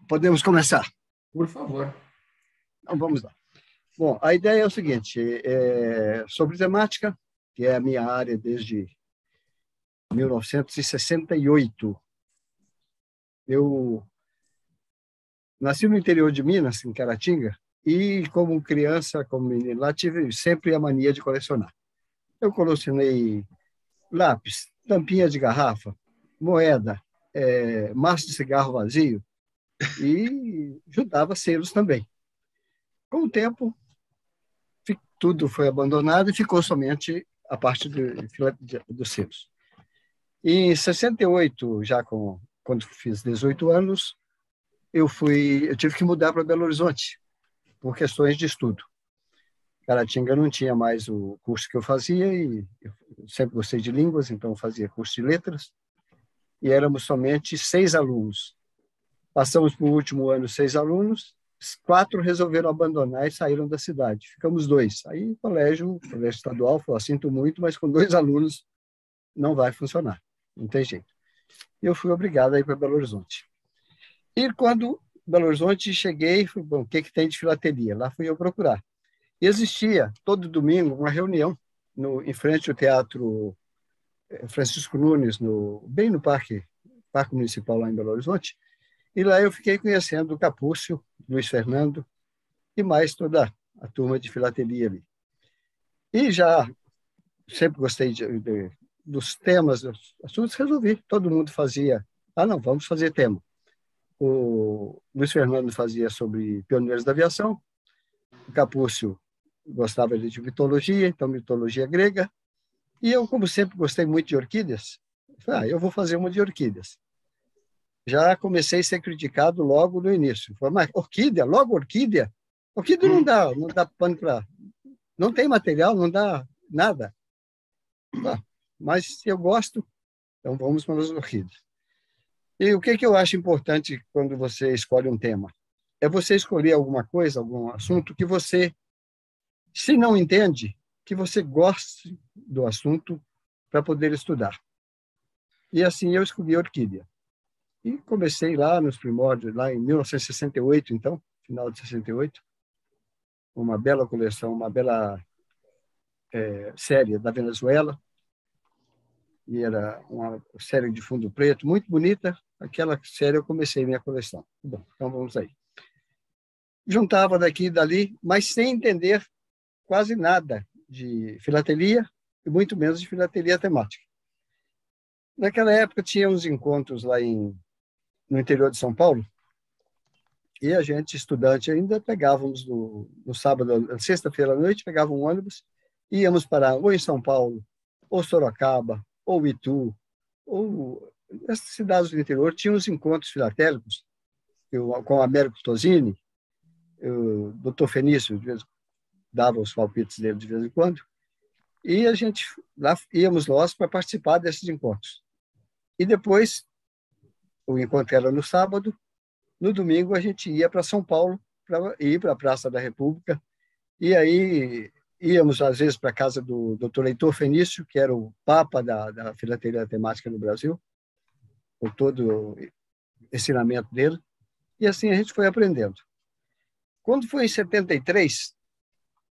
Podemos começar. Por favor. Então, vamos lá. Bom, a ideia é o seguinte, sobre temática, que é a minha área desde 1968. Eu nasci no interior de Minas, em Caratinga, e como criança, como menino lá, tive sempre a mania de colecionar. Eu colecionei lápis, tampinha de garrafa, moeda, maço de cigarro vazio e juntava selos também. Com o tempo, tudo foi abandonado e ficou somente a parte dos selos. Em 68, quando fiz 18 anos, eu tive que mudar para Belo Horizonte por questões de estudo. Caratinga não tinha mais o curso que eu fazia e eu sempre gostei de línguas, então fazia curso de letras e éramos somente 6 alunos. Passamos para o último ano 6 alunos, 4 resolveram abandonar e saíram da cidade. Ficamos 2. Aí o colégio estadual falou, sinto muito, mas com 2 alunos não vai funcionar, não tem jeito. E eu fui obrigado a ir para Belo Horizonte. E quando Belo Horizonte cheguei, fui, bom, o que tem de filatelia? Lá fui eu procurar. E existia, todo domingo, uma reunião em frente ao Teatro Francisco Nunes, bem no Parque Municipal lá em Belo Horizonte. E lá eu fiquei conhecendo o Capúcio, Luiz Fernando e mais toda a turma de filatelia ali. E já sempre gostei dos temas, dos assuntos, resolvi. Todo mundo fazia, não, vamos fazer tema. O Luiz Fernando fazia sobre pioneiros da aviação, o Capúcio gostava de mitologia, então mitologia grega, e eu, como sempre, gostei muito de orquídeas, falei, eu vou fazer uma de orquídeas. Já comecei a ser criticado logo no início. Falei, mas orquídea? Logo orquídea? Orquídea não dá pano para... Não tem material, não dá nada. Mas eu gosto, então vamos para as orquídeas. E o que eu acho importante quando você escolhe um tema? É você escolher alguma coisa, algum assunto que você, se não entende, que você goste do assunto para poder estudar. E assim eu escolhi a orquídea. E comecei lá nos primórdios, lá em 1968, então, final de 68, uma bela coleção, uma bela série da Venezuela, e era uma série de fundo preto, muito bonita. Aquela série eu comecei minha coleção. Bom, então vamos aí. Juntava daqui e dali, mas sem entender quase nada de filatelia, e muito menos de filatelia temática. Naquela época tinha uns encontros lá no interior de São Paulo, e a gente, estudante ainda, pegávamos no sábado, na sexta-feira à noite, pegava um ônibus, e íamos parar ou em São Paulo, ou Sorocaba, ou Itu, ou essas cidades do interior, tinham os encontros filatélicos, com o Américo Tosini, o Dr. Fenício, de vez, dava os palpites dele de vez em quando, e a gente, lá íamos nós para participar desses encontros. E depois, o encontro era no sábado, no domingo a gente ia para São Paulo, para ir para a Praça da República, e aí íamos, às vezes, para a casa do Dr. Heitor Fenício, que era o papa da filatelia temática no Brasil, com todo o ensinamento dele, e assim a gente foi aprendendo. Quando foi em 73,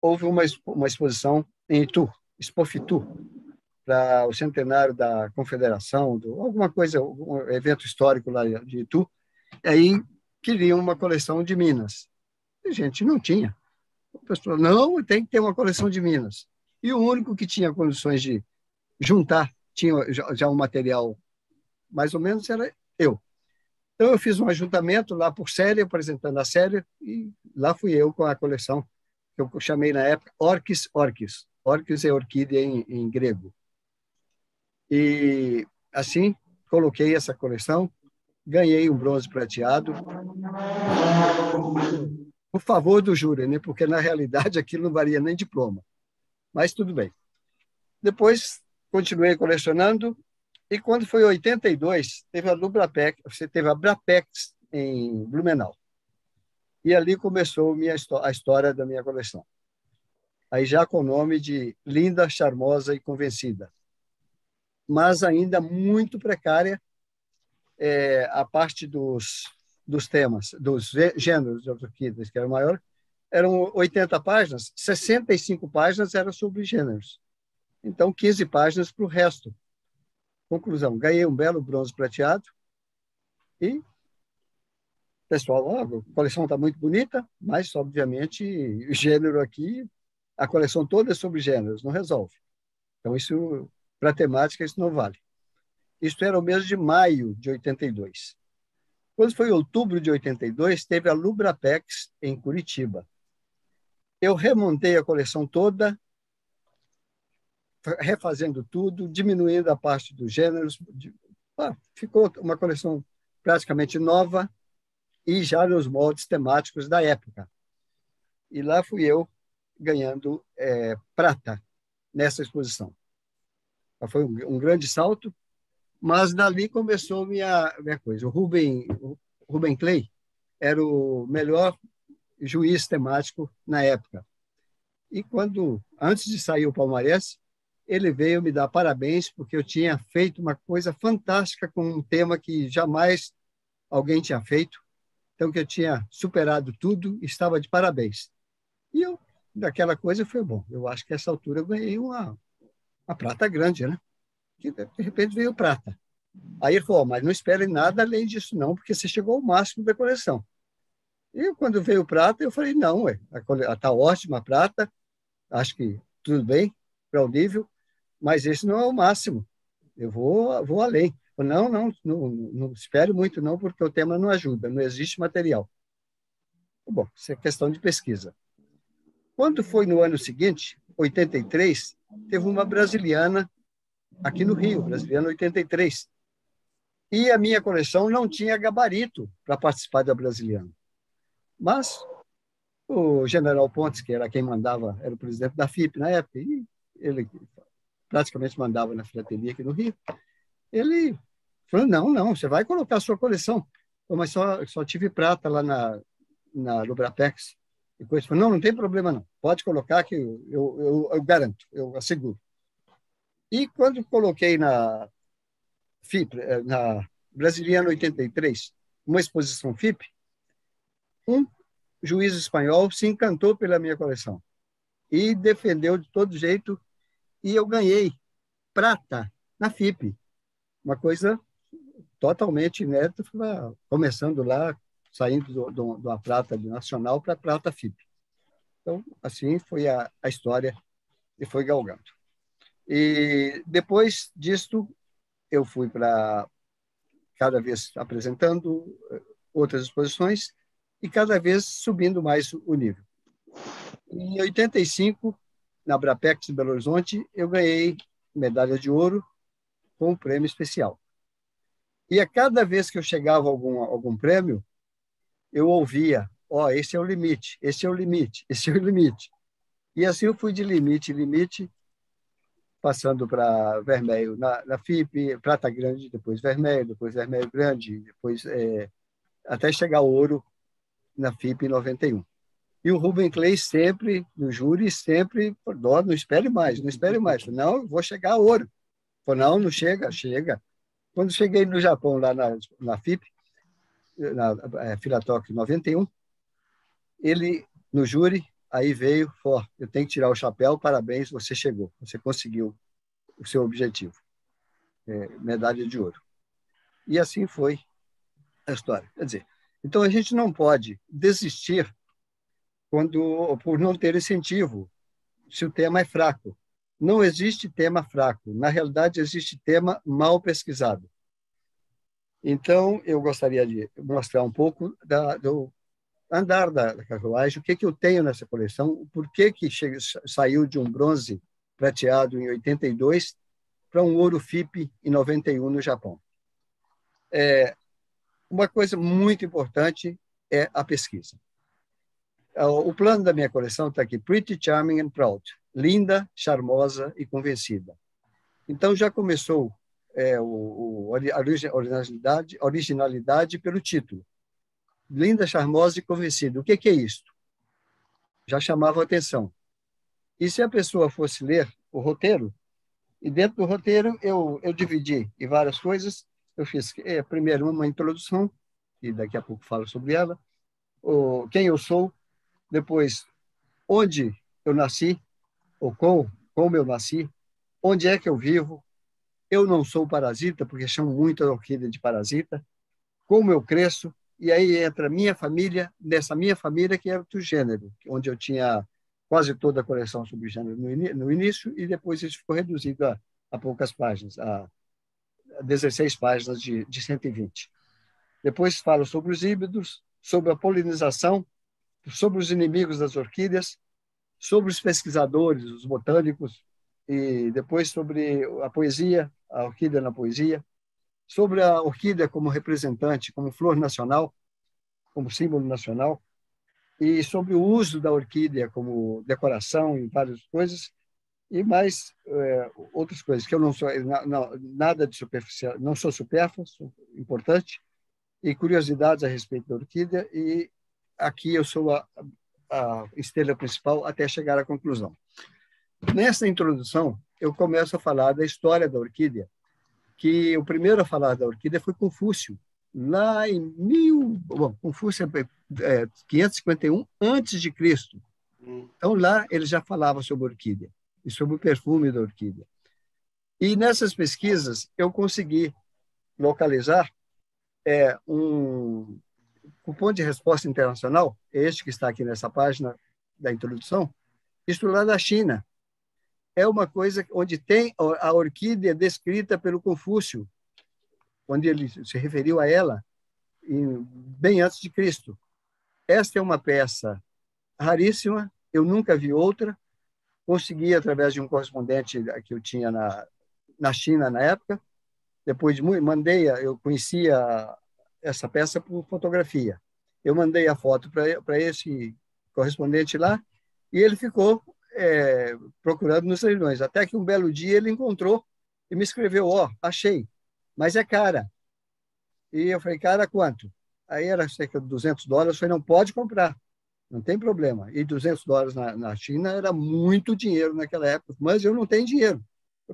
houve uma exposição em Itu, Expofitu, para o centenário da Confederação, alguma coisa, um evento histórico lá de Itu, e aí queriam uma coleção de Minas. E a gente não tinha. A pessoa, não, tem que ter uma coleção de Minas. E o único que tinha condições de juntar, tinha já um material mais ou menos, era eu. Então eu fiz um ajuntamento lá por série, apresentando a série, e lá fui eu com a coleção, que eu chamei na época Orquis Orquis. Orquis é orquídea em grego. E assim, coloquei essa coleção, ganhei um bronze prateado, por favor do júri, né? Porque na realidade aquilo não valia nem diploma. Mas tudo bem. Depois continuei colecionando, e quando foi em 82, teve a Brapex em Blumenau. E ali começou a história da minha coleção. Aí já com o nome de Linda, Charmosa e Convencida. Mas ainda muito precária, a parte dos dos temas, dos gêneros de orquídeas, que era maior, eram 80 páginas, 65 páginas eram sobre gêneros. Então, 15 páginas para o resto. Conclusão, ganhei um belo bronze prateado e, pessoal, a coleção está muito bonita, mas, obviamente, o gênero aqui, a coleção toda é sobre gêneros, não resolve. Então, isso, para temática, isso não vale. Isso era o mês de maio de 82. Quando foi outubro de 82, teve a Lubrapex em Curitiba. Eu remontei a coleção toda, refazendo tudo, diminuindo a parte dos gêneros. Ficou uma coleção praticamente nova e já nos moldes temáticos da época. E lá fui eu ganhando prata nessa exposição. Foi um grande salto, mas dali começou minha coisa. O Ruben Clay era o melhor juiz temático na época. E antes de sair o palmarés, ele veio me dar parabéns, porque eu tinha feito uma coisa fantástica com um tema que jamais alguém tinha feito. Então, que eu tinha superado tudo, estava de parabéns. E eu, daquela coisa, foi bom. Eu acho que essa altura eu ganhei uma prata grande, né? Que de repente veio prata. Aí ele falou, mas não espere nada além disso não, porque você chegou ao máximo da coleção. E quando veio prata, eu falei, não, está ótima a prata, acho que tudo bem para o nível, mas esse não é o máximo. Eu vou além. Não espere muito não, porque o tema não ajuda, não existe material. Bom, isso é questão de pesquisa. Quando foi no ano seguinte, 83, teve uma brasiliana aqui no Rio, brasiliana 83. E a minha coleção não tinha gabarito para participar da brasiliana. Mas o general Pontes, que era quem mandava, era o presidente da FIP na época, e ele praticamente mandava na filatelia aqui no Rio, ele falou, não, você vai colocar a sua coleção. Mas só tive prata lá na Lubrapex. E coisa. Falou, não tem problema não, pode colocar que eu garanto, eu asseguro. E quando coloquei na FIP, na Brasiliana 83, uma exposição FIP, um juiz espanhol se encantou pela minha coleção e defendeu de todo jeito, e eu ganhei prata na FIP, uma coisa totalmente inédita, começando lá, saindo da prata nacional para a prata FIP. Então, assim foi a história e foi galgando. E depois disto, eu fui para cada vez apresentando outras exposições e cada vez subindo mais o nível. Em 85, na Brapex de Belo Horizonte, eu ganhei medalha de ouro com um prêmio especial. E a cada vez que eu chegava a algum prêmio, eu ouvia, esse é o limite, esse é o limite, esse é o limite. E assim eu fui de limite em limite, passando para vermelho na FIP, prata grande, depois vermelho grande, depois até chegar ao ouro na FIP em 91. E o Ruben Clay sempre, no júri, sempre, não espere mais, não espere mais. Não, eu vou chegar a ouro. Não chega, chega. Quando cheguei no Japão, lá na FIP, na Filatok 91, ele, no júri, aí veio, eu tenho que tirar o chapéu, parabéns, você chegou, você conseguiu o seu objetivo, medalha de ouro. E assim foi a história. Quer dizer, então a gente não pode desistir por não ter incentivo, se o tema é fraco. Não existe tema fraco. Na realidade, existe tema mal pesquisado. Então, eu gostaria de mostrar um pouco do andar da carruagem, o que eu tenho nessa coleção, por que saiu de um bronze prateado em 82 para um ouro FIP em 91 no Japão. Uma coisa muito importante é a pesquisa. O plano da minha coleção está aqui, Pretty, Charming and Proud, linda, charmosa e convencida. Então, já começou a originalidade pelo título. Linda, charmosa e convencida. O que é isso? Já chamava a atenção. E se a pessoa fosse ler o roteiro, e dentro do roteiro eu dividi em várias coisas, eu fiz primeiro uma introdução, que daqui a pouco falo sobre ela, quem eu sou, depois onde eu nasci, ou como eu nasci, onde é que eu vivo. Eu não sou parasita, porque chamam muito a orquídea de parasita. Como eu cresço, e aí entra a minha família, dessa minha família, que é do gênero, onde eu tinha quase toda a coleção sobre o gênero no início, e depois isso ficou reduzido a poucas páginas, a 16 páginas de 120. Depois falo sobre os híbridos, sobre a polinização, sobre os inimigos das orquídeas, sobre os pesquisadores, os botânicos, e depois sobre a poesia, a orquídea na poesia, sobre a orquídea como representante, como flor nacional, como símbolo nacional, e sobre o uso da orquídea como decoração em várias coisas, e mais outras coisas, que eu não sou nada de superficial, não sou supérfluo, sou importante, e curiosidades a respeito da orquídea, e aqui eu sou a estrela principal até chegar à conclusão. Nessa introdução, eu começo a falar da história da orquídea, que o primeiro a falar da orquídea foi Confúcio, lá em Confúcio é 551 antes de Cristo. Então lá ele já falava sobre a orquídea e sobre o perfume da orquídea. E nessas pesquisas eu consegui localizar um cupom de resposta internacional, este que está aqui nessa página da introdução, isto lá da China. É uma coisa onde tem a orquídea descrita pelo Confúcio, onde ele se referiu a ela bem antes de Cristo. Esta é uma peça raríssima, eu nunca vi outra. Consegui, através de um correspondente que eu tinha na China na época. Depois eu conhecia essa peça por fotografia. Eu mandei a foto para esse correspondente lá e ele ficou procurando nos leilões. Até que um belo dia ele encontrou e me escreveu: achei, mas é cara. E eu falei: cara, quanto? Aí era cerca de $200. Eu falei: não, pode comprar, não tem problema. E $200 na China era muito dinheiro naquela época, mas eu não tenho dinheiro.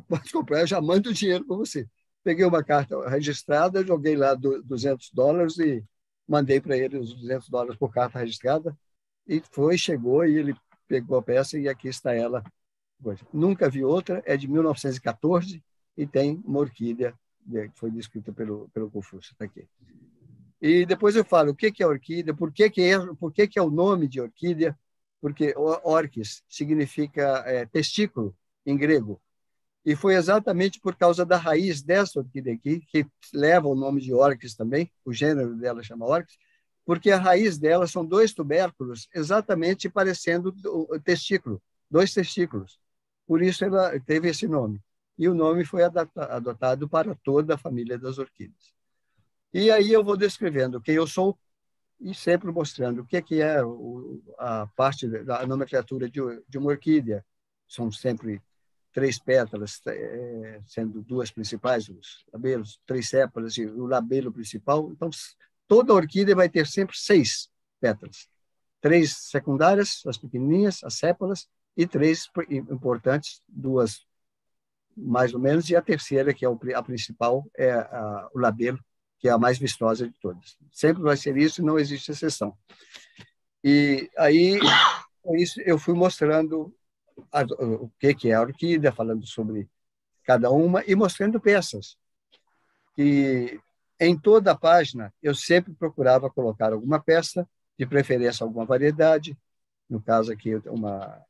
Pode comprar, eu já mando o dinheiro para você. Peguei uma carta registrada, joguei lá $200 e mandei para ele os $200 por carta registrada. E chegou e ele pegou a peça e aqui está ela. Nunca vi outra, é de 1914 e tem uma orquídea que foi descrita pelo Confúcio. Está aqui. E depois eu falo o que é orquídea, por que é o nome de orquídea, porque orquis significa testículo em grego. E foi exatamente por causa da raiz dessa orquídea aqui, que leva o nome de orquis também, o gênero dela chama orquis, porque a raiz dela são 2 tubérculos exatamente parecendo o testículo, 2 testículos. Por isso ela teve esse nome. E o nome foi adotado para toda a família das orquídeas. E aí eu vou descrevendo quem eu sou e sempre mostrando o que é a parte da nomenclatura de uma orquídea. São sempre 3 pétalas, sendo 2 principais, os labelos, 3 sépalas e o labelo principal. Então, toda orquídea vai ter sempre 6 pétalas. 3 secundárias, as pequenininhas, as sépalas, e 3 importantes, 2 mais ou menos, e a terceira, que é a principal, é o labelo, que é a mais vistosa de todas. Sempre vai ser isso, não existe exceção. E aí, com isso, eu fui mostrando o que é a orquídea, falando sobre cada uma e mostrando peças. E em toda a página, eu sempre procurava colocar alguma peça, de preferência alguma variedade. No caso aqui, uma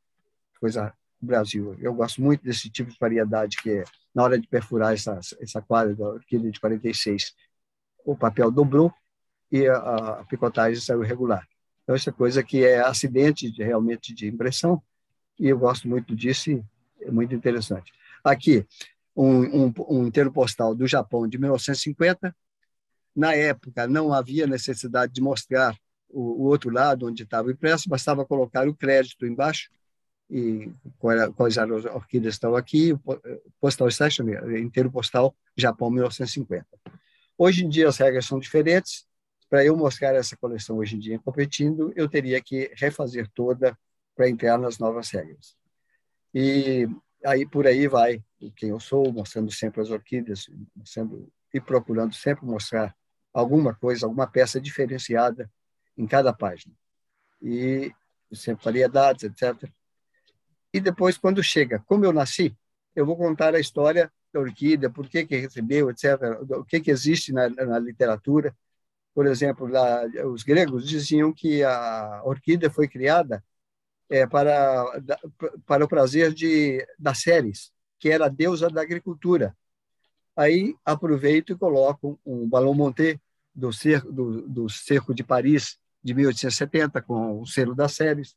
coisa do Brasil. Eu gosto muito desse tipo de variedade, que é, na hora de perfurar essa quadra da orquídea de 46, o papel dobrou e a picotagem saiu irregular. Então, essa coisa que é acidente realmente de impressão, e eu gosto muito disso e é muito interessante. Aqui, um inteiro postal do Japão de 1950. Na época, não havia necessidade de mostrar o outro lado, onde estava impresso, bastava colocar o crédito embaixo, e quais as orquídeas estão aqui, postal station, inteiro postal, Japão 1950. Hoje em dia as regras são diferentes. Para eu mostrar essa coleção hoje em dia competindo, eu teria que refazer toda para entrar nas novas regras. E aí por aí vai quem eu sou, mostrando sempre as orquídeas, e procurando sempre mostrar alguma coisa, alguma peça diferenciada em cada página. E sempre variedades, etc. E depois, quando chega, como eu nasci, eu vou contar a história da orquídea, por que recebeu, etc., o que existe na literatura. Por exemplo, lá, os gregos diziam que a orquídea foi criada para o prazer da Ceres, que era a deusa da agricultura. Aí aproveito e coloco um Ballon Montet do cerco de Paris de 1870, com o selo da Ceres,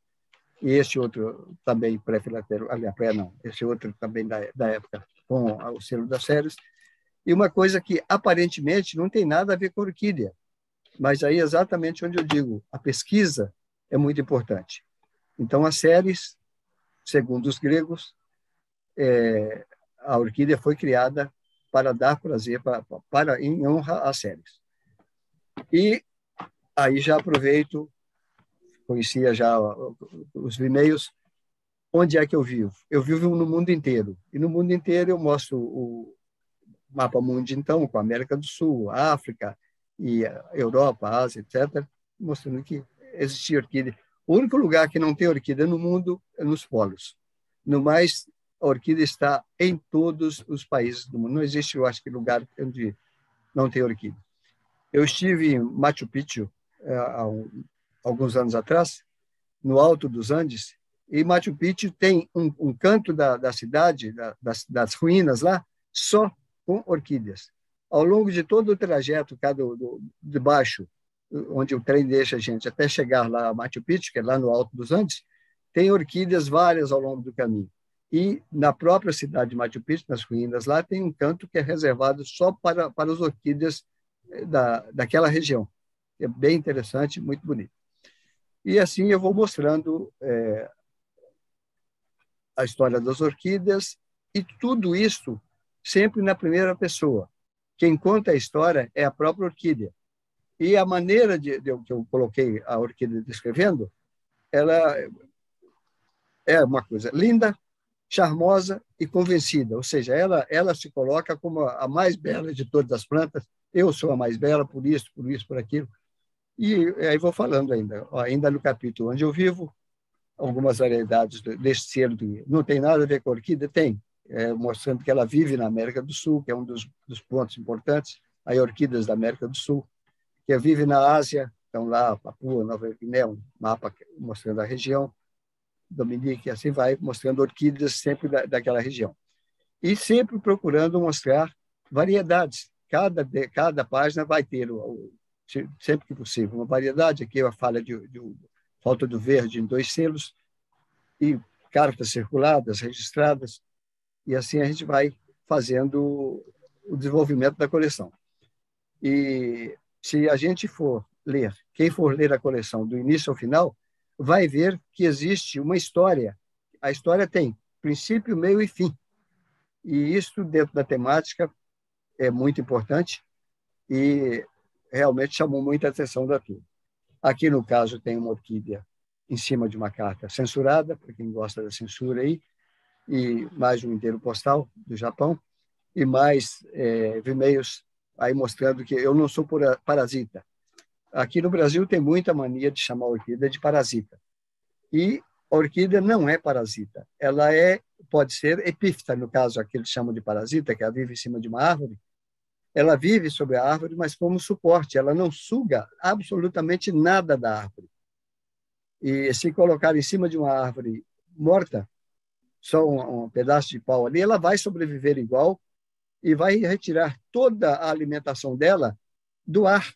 e esse outro também pré-filatério, aliás, não, esse outro também da época, com o selo da Ceres. E uma coisa que aparentemente não tem nada a ver com orquídea, mas aí é exatamente onde eu digo, a pesquisa é muito importante. Então, a Ceres, segundo os gregos, a orquídea foi criada para dar prazer, em honra a Ceres. E aí já aproveito, conhecia já os e-mails, onde é que eu vivo? Eu vivo no mundo inteiro. E no mundo inteiro eu mostro o mapa mundi, então, com a América do Sul, a África, e a Europa, a Ásia, etc., mostrando que existia orquídea. O único lugar que não tem orquídea no mundo é nos polos. No mais, a orquídea está em todos os países do mundo. Não existe, eu acho, que lugar onde não tem orquídea. Eu estive em Machu Picchu há alguns anos atrás, no alto dos Andes, e Machu Picchu tem um canto da cidade, das ruínas lá, só com orquídeas. Ao longo de todo o trajeto, de baixo, onde o trem deixa a gente, até chegar lá a Machu Picchu, que é lá no alto dos Andes, tem orquídeas várias ao longo do caminho. E na própria cidade de Machu Picchu, nas ruínas lá, tem um canto que é reservado só para as orquídeas daquela região. É bem interessante, muito bonito. E assim eu vou mostrando a história das orquídeas, e tudo isso sempre na primeira pessoa. Quem conta a história é a própria orquídea. E a maneira que eu coloquei a orquídea descrevendo, ela é uma coisa linda, charmosa e convencida. Ou seja, ela se coloca como a mais bela de todas as plantas. Eu sou a mais bela por isso, por aquilo. E aí vou falando ainda no capítulo onde eu vivo, algumas variedades desse selo. Não tem nada a ver com a orquídea? Tem. Mostrando que ela vive na América do Sul, que é um dos pontos importantes, as orquídeas da América do Sul, que vive na Ásia, então lá, Papua, Nova Guiné, um mapa mostrando a região, Dominique, assim vai, mostrando orquídeas sempre daquela região. E sempre procurando mostrar variedades. Cada página vai ter, sempre que possível, uma variedade. Aqui eu falo de falta do verde em 2 selos, e cartas circuladas, registradas, e assim a gente vai fazendo o desenvolvimento da coleção. E se a gente quem for ler a coleção do início ao final, vai ver que existe uma história. A história tem princípio, meio e fim. E isso, dentro da temática, é muito importante e realmente chamou muita atenção da turma. Aqui, no caso, tem uma orquídea em cima de uma carta censurada, para quem gosta da censura aí, e mais um inteiro postal do Japão, e mais e-mails aí mostrando que eu não sou parasita. Aqui no Brasil tem muita mania de chamar a orquídea de parasita. E a orquídea não é parasita. Ela pode ser epífita, no caso, aqui eles chamam de parasita, que ela vive em cima de uma árvore. Ela vive sobre a árvore, mas como suporte. Ela não suga absolutamente nada da árvore. E se colocar em cima de uma árvore morta, só um pedaço de pau ali, ela vai sobreviver igual e vai retirar toda a alimentação dela do ar,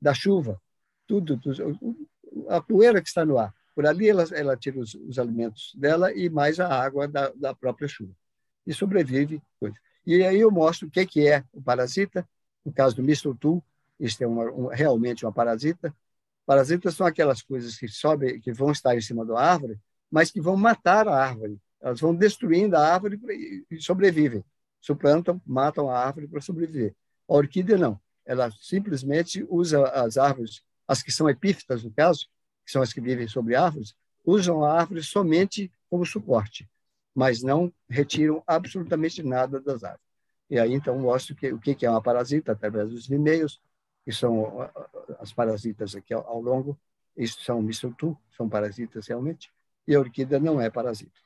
da chuva, tudo, a poeira que está no ar. Por ali ela tira os alimentos dela e mais a água da própria chuva. E sobrevive. E aí eu mostro o que é o parasita. No caso do mistletoe, isso é realmente uma parasita. Parasitas são aquelas coisas que sobem, que vão estar em cima da árvore, mas que vão matar a árvore. Elas vão destruindo a árvore e sobrevivem. Suplantam, matam a árvore para sobreviver. A orquídea não. Ela simplesmente usa as árvores, as que são epífitas, no caso, que são as que vivem sobre árvores, usam a árvore somente como suporte, mas não retiram absolutamente nada das árvores. E aí, então, mostro o que é uma parasita, através dos e-mails, que são as parasitas aqui ao longo, isso são mistletoe, são parasitas realmente, e a orquídea não é parasita.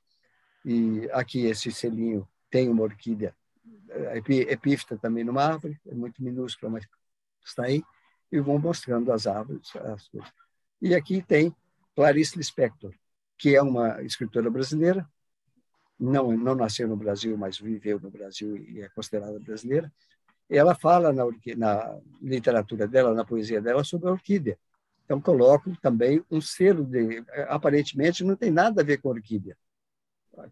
E aqui esse selinho tem uma orquídea epífita também numa árvore, é muito minúscula, mas está aí, e vão mostrando as árvores, as coisas. E aqui tem Clarice Lispector, que é uma escritora brasileira, não nasceu no Brasil, mas viveu no Brasil e é considerada brasileira. Ela fala na literatura dela, na poesia dela, sobre a orquídea. Então, coloco também um selo de... Aparentemente, não tem nada a ver com a orquídea,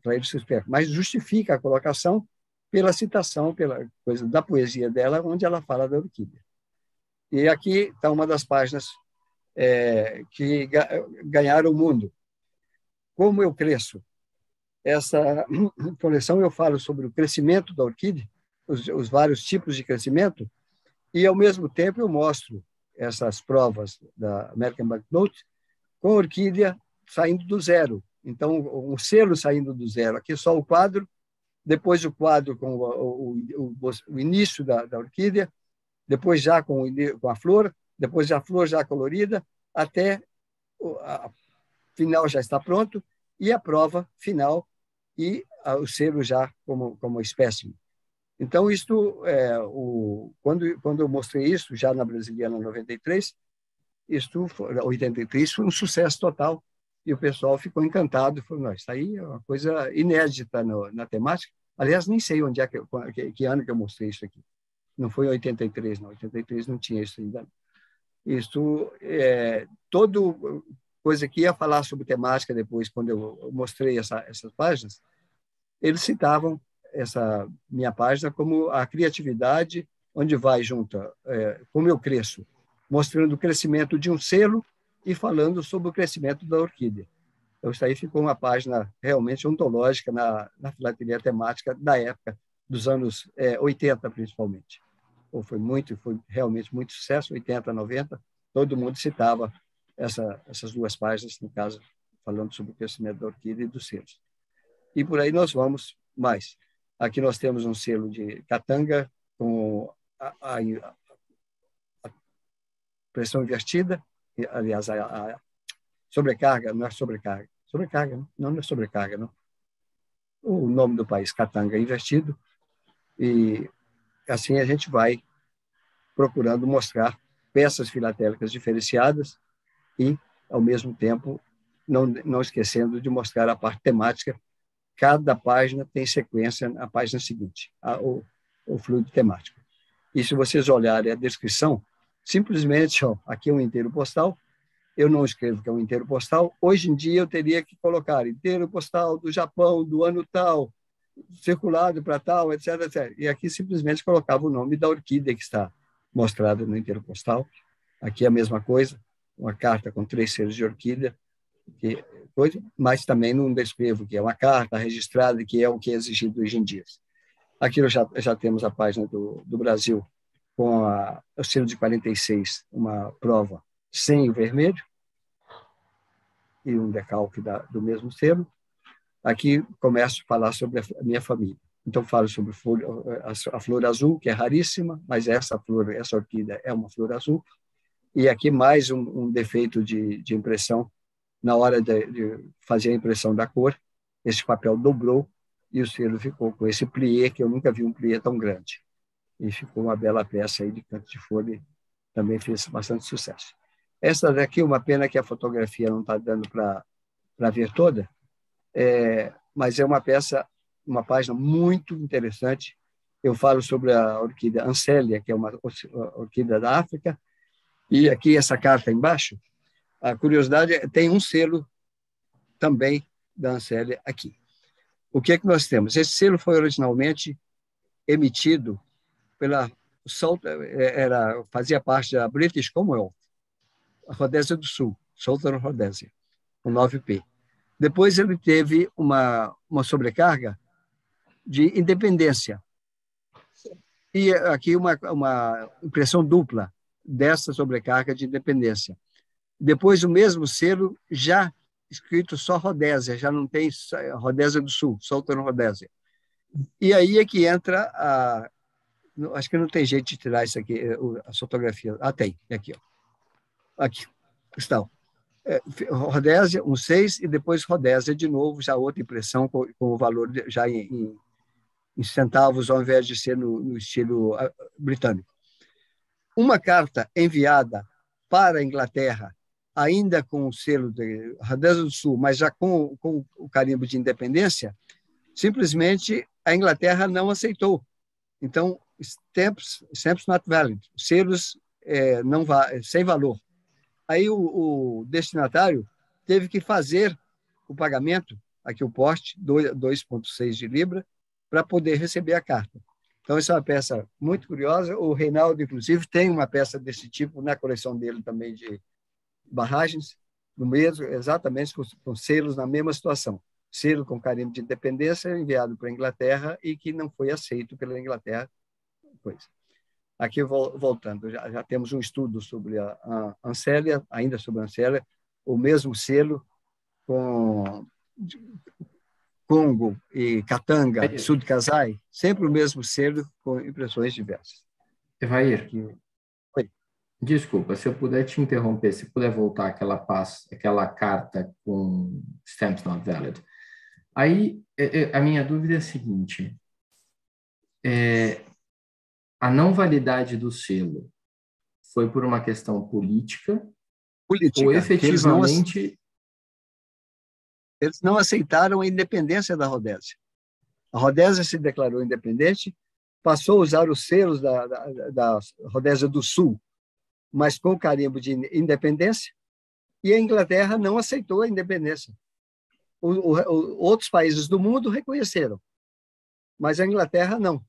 Clarice Lispector, mas justifica a colocação pela citação, pela coisa da poesia dela, onde ela fala da orquídea. E aqui está uma das páginas que ganharam o mundo. Como eu cresço? Essa coleção eu falo sobre o crescimento da orquídea, os vários tipos de crescimento, e, ao mesmo tempo, eu mostro essas provas da American Banknote com a orquídea saindo do zero. Então, um selo saindo do zero. Aqui só o quadro, depois o quadro com o início da orquídea, depois já com a flor, depois a flor já colorida, até a final já está pronto, e a prova final e o selo já como espécime. Então, quando eu mostrei isso, já na Brasiliana 93, 83 foi um sucesso total, e o pessoal ficou encantado, falou, isso aí é uma coisa inédita na temática. Aliás, nem sei onde que ano que eu mostrei isso aqui. Não foi em 83, não. 83 não tinha isso ainda. Isso todo coisa que ia falar sobre temática depois, quando eu mostrei essas páginas, eles citavam essa minha página como a criatividade, onde vai junto como eu cresço, mostrando o crescimento de um selo e falando sobre o crescimento da orquídea. Então, isso aí ficou uma página realmente ontológica na filatelia temática da época, dos anos 80, principalmente. Foi realmente muito sucesso, 80, 90, todo mundo citava essas duas páginas, no caso, falando sobre o crescimento da orquídea e dos selos. E por aí nós vamos mais. Aqui nós temos um selo de Katanga com a pressão invertida, aliás, a sobrecarga, não é sobrecarga, não é sobrecarga, não. O nome do país, Katanga, invertido, e assim a gente vai procurando mostrar peças filatélicas diferenciadas e, ao mesmo tempo, não esquecendo de mostrar a parte temática. Cada página tem sequência na página seguinte, o fluido temático. E se vocês olharem a descrição, simplesmente, aqui é um inteiro postal, eu não escrevo que é um inteiro postal, hoje em dia eu teria que colocar inteiro postal do Japão, do ano tal, circulado para tal, etc, etc. E aqui simplesmente colocava o nome da orquídea que está mostrada no inteiro postal. Aqui é a mesma coisa, uma carta com 3 selos de orquídea, mas também não descrevo que é uma carta registrada, que é o que é exigido hoje em dia. Aqui já temos a página do Brasil com o selo de 46, uma prova sem o vermelho, e um decalque do mesmo selo. Aqui começo a falar sobre a minha família. Então, falo sobre a flor azul, que é raríssima, mas essa orquídea é uma flor azul. E aqui mais um defeito de impressão. Na hora de fazer a impressão da cor, esse papel dobrou e o selo ficou com esse plié, que eu nunca vi um plié tão grande. E ficou uma bela peça aí de canto de folha, também fez bastante sucesso. Essa daqui, uma pena que a fotografia não está dando para ver toda, mas é uma página muito interessante. Eu falo sobre a orquídea Ancelia, que é uma orquídea da África, e aqui essa carta embaixo, a curiosidade tem um selo também da Ancelia aqui. O que é que nós temos? Esse selo foi originalmente emitido fazia parte da British Commonwealth, a Rodésia do Sul, Southern Rhodesia, o 9P. Depois ele teve uma sobrecarga de independência. E aqui uma impressão dupla dessa sobrecarga de independência. Depois o mesmo selo já escrito só Rodésia, já não tem Rodésia do Sul, Southern Rhodesia. E aí é que entra Acho que não tem jeito de tirar isso aqui, as fotografias. Ah, tem, aqui, ó. Aqui, estão. Rodésia, um 6, e depois Rodésia de novo, já outra impressão, com o valor já em centavos, ao invés de ser no estilo britânico. Uma carta enviada para a Inglaterra, ainda com o selo de Rodésia do Sul, mas já com o carimbo de independência, simplesmente a Inglaterra não aceitou. Então, stamps not valid, selos sem valor. Aí o destinatário teve que fazer o pagamento, aqui o porte, 2,6 de libra, para poder receber a carta. Então, essa é uma peça muito curiosa. O Reinaldo, inclusive, tem uma peça desse tipo na coleção dele também de barragens, no mesmo, exatamente com selos na mesma situação. Selo com carimbo de independência enviado para a Inglaterra e que não foi aceito pela Inglaterra. Pois. Aqui, voltando, já temos um estudo sobre a Ancélia, ainda sobre a Ancélia, o mesmo selo com Congo e Katanga, Sud Kasai, sempre o mesmo selo com impressões diversas. Evair, desculpa, se eu puder te interromper, se puder voltar aquela carta com stamps not valid. Aí, a minha dúvida é a seguinte, a não validade do selo foi por uma questão política ou efetivamente... Eles não aceitaram a independência da Rodésia. A Rodésia se declarou independente, passou a usar os selos da Rodésia do Sul, mas com carimbo de independência, e a Inglaterra não aceitou a independência. Outros países do mundo reconheceram, mas a Inglaterra não.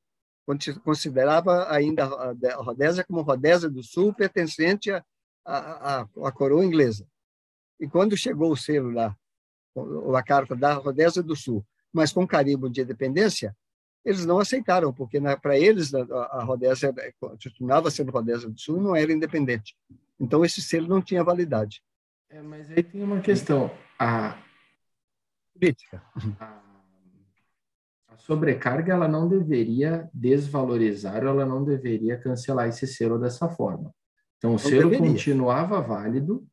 Considerava ainda a Rodésia como Rodésia do Sul, pertencente à coroa inglesa. E quando chegou o selo lá, a carta da Rodésia do Sul, mas com carimbo de independência, eles não aceitaram, porque para eles a Rodésia continuava sendo Rodésia do Sul e não era independente. Então, esse selo não tinha validade. Mas aí tem uma questão. Política. A sobrecarga ela não deveria desvalorizar, ou ela não deveria cancelar esse selo dessa forma. Então, o selo continuava válido.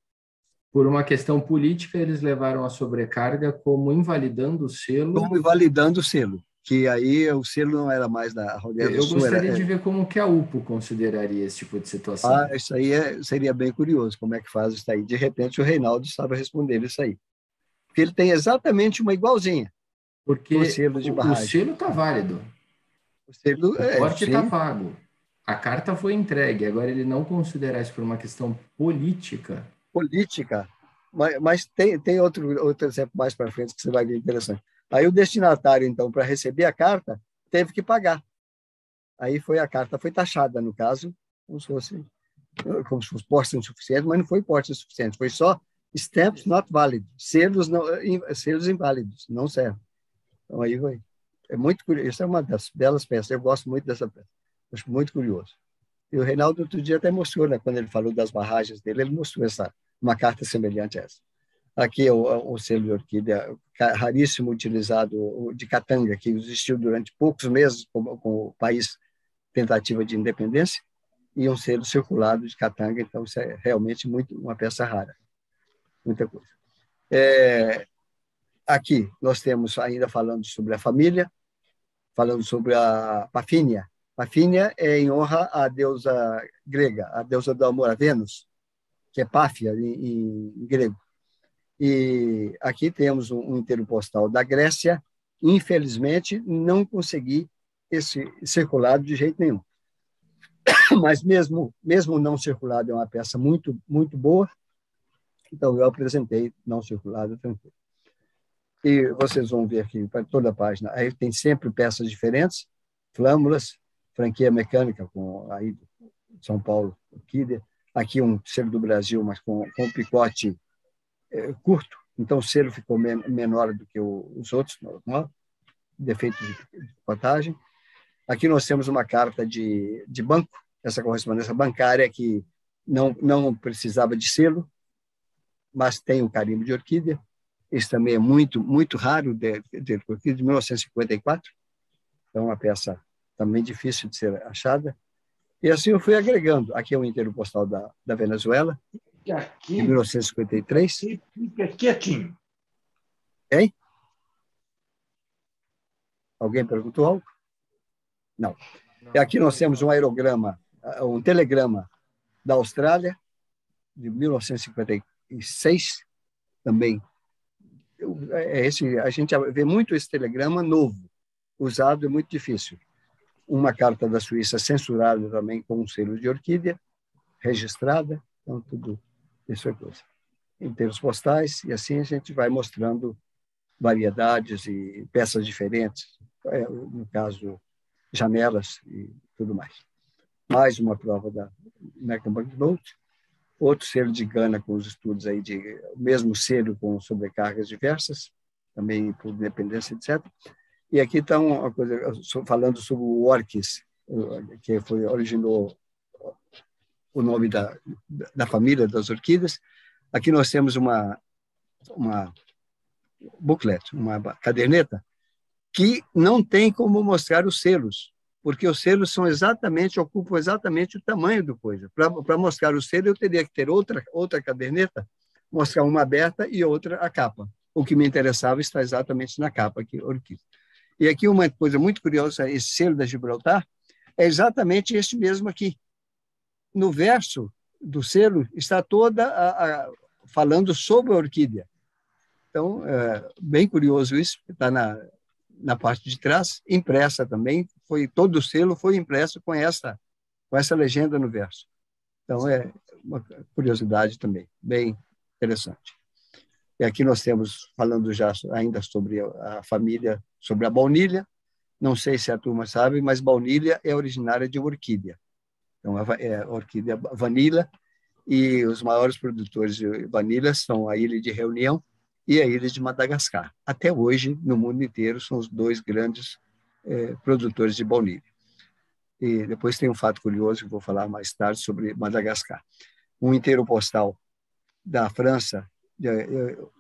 Por uma questão política, eles levaram a sobrecarga como invalidando o selo. Como invalidando o selo, que aí o selo não era mais da Rodésia do Sul. Eu gostaria de ver como que a UPO consideraria esse tipo de situação. Isso aí seria bem curioso, como é que faz isso aí. De repente, o Reinaldo sabe responder isso aí. Porque ele tem exatamente uma igualzinha. Porque o selo está válido. O porte está pago. A carta foi entregue. Agora, ele não considerar isso por uma questão política. Mas tem outro exemplo mais para frente que você vai ver interessante. Aí o destinatário, então, para receber a carta, teve que pagar. Aí a carta foi taxada, no caso, como se fosse porte insuficiente, mas não foi porte insuficiente, foi só stamps not valid, selos inválidos, não servem. Então, aí foi. É muito curioso. Isso é uma das belas peças. Eu gosto muito dessa peça. Acho muito curioso. E o Reinaldo, outro dia, até mostrou, né, quando ele falou das barragens dele, ele mostrou uma carta semelhante a essa. Aqui é o selo de orquídea, raríssimo, utilizado, de Katanga, que existiu durante poucos meses com o país tentativa de independência, e um selo circulado de Katanga. Então, isso é realmente uma peça rara. Muita coisa. Aqui nós temos, ainda falando sobre a família, falando sobre a Pafínia. Pafínia é em honra à deusa grega, a deusa do amor, a Vênus, que é Páfia em grego. E aqui temos um inteiro postal da Grécia. Infelizmente, não consegui esse circulado de jeito nenhum. Mas mesmo não circulado, é uma peça muito, muito boa. Então, eu apresentei não circulado, tranquilo. E vocês vão ver aqui, para toda a página, aí tem sempre peças diferentes, flâmulas, franquia mecânica, com aí São Paulo, orquídea. Aqui um selo do Brasil, mas com picote curto, então o selo ficou menor do que os outros, normal, defeito de picotagem. Aqui nós temos uma carta de banco, essa correspondência bancária que não precisava de selo, mas tem um carimbo de orquídea. Esse também é muito, muito raro, de orquídea, de 1954. Então, uma peça também difícil de ser achada. E assim eu fui agregando. Aqui é o inteiro postal da Venezuela, aqui, de 1953. Fica quietinho. Hein? Alguém perguntou algo? Não. E aqui nós temos um aerograma, um telegrama da Austrália, de 1956, também. A gente vê muito esse telegrama novo, usado, é muito difícil. Uma carta da Suíça censurada também com um selo de orquídea, registrada, então tudo isso é coisa. Inteiros postais, e assim a gente vai mostrando variedades e peças diferentes, no caso, janelas e tudo mais. Mais uma prova da American Banknote, outro selo de Gana com os estudos aí o mesmo selo com sobrecargas diversas, também por independência, etc. E aqui está uma coisa falando sobre o orquis, que originou o nome da família das orquídeas. Aqui nós temos uma booklet, uma caderneta, que não tem como mostrar os selos, porque os selos ocupam exatamente o tamanho do coisa. Para mostrar o selo, eu teria que ter outra caderneta, mostrar uma aberta e outra a capa. O que me interessava está exatamente na capa aqui, orquídea. E aqui uma coisa muito curiosa, esse selo da Gibraltar, é exatamente esse mesmo aqui. No verso do selo está toda falando sobre a orquídea. Então, bem curioso isso, está na parte de trás, impressa também, todo o selo foi impresso com essa legenda no verso. Então, é uma curiosidade também, bem interessante. E aqui nós temos, falando já ainda sobre a família, sobre a baunilha, não sei se a turma sabe, mas baunilha é originária de orquídea. Então, é a orquídea vanilla, e os maiores produtores de vanilla são a Ilha de Reunião e a Ilha de Madagascar. Até hoje, no mundo inteiro, são os dois grandes produtores de baunilha. E depois tem um fato curioso que vou falar mais tarde sobre Madagascar. Um inteiro postal da França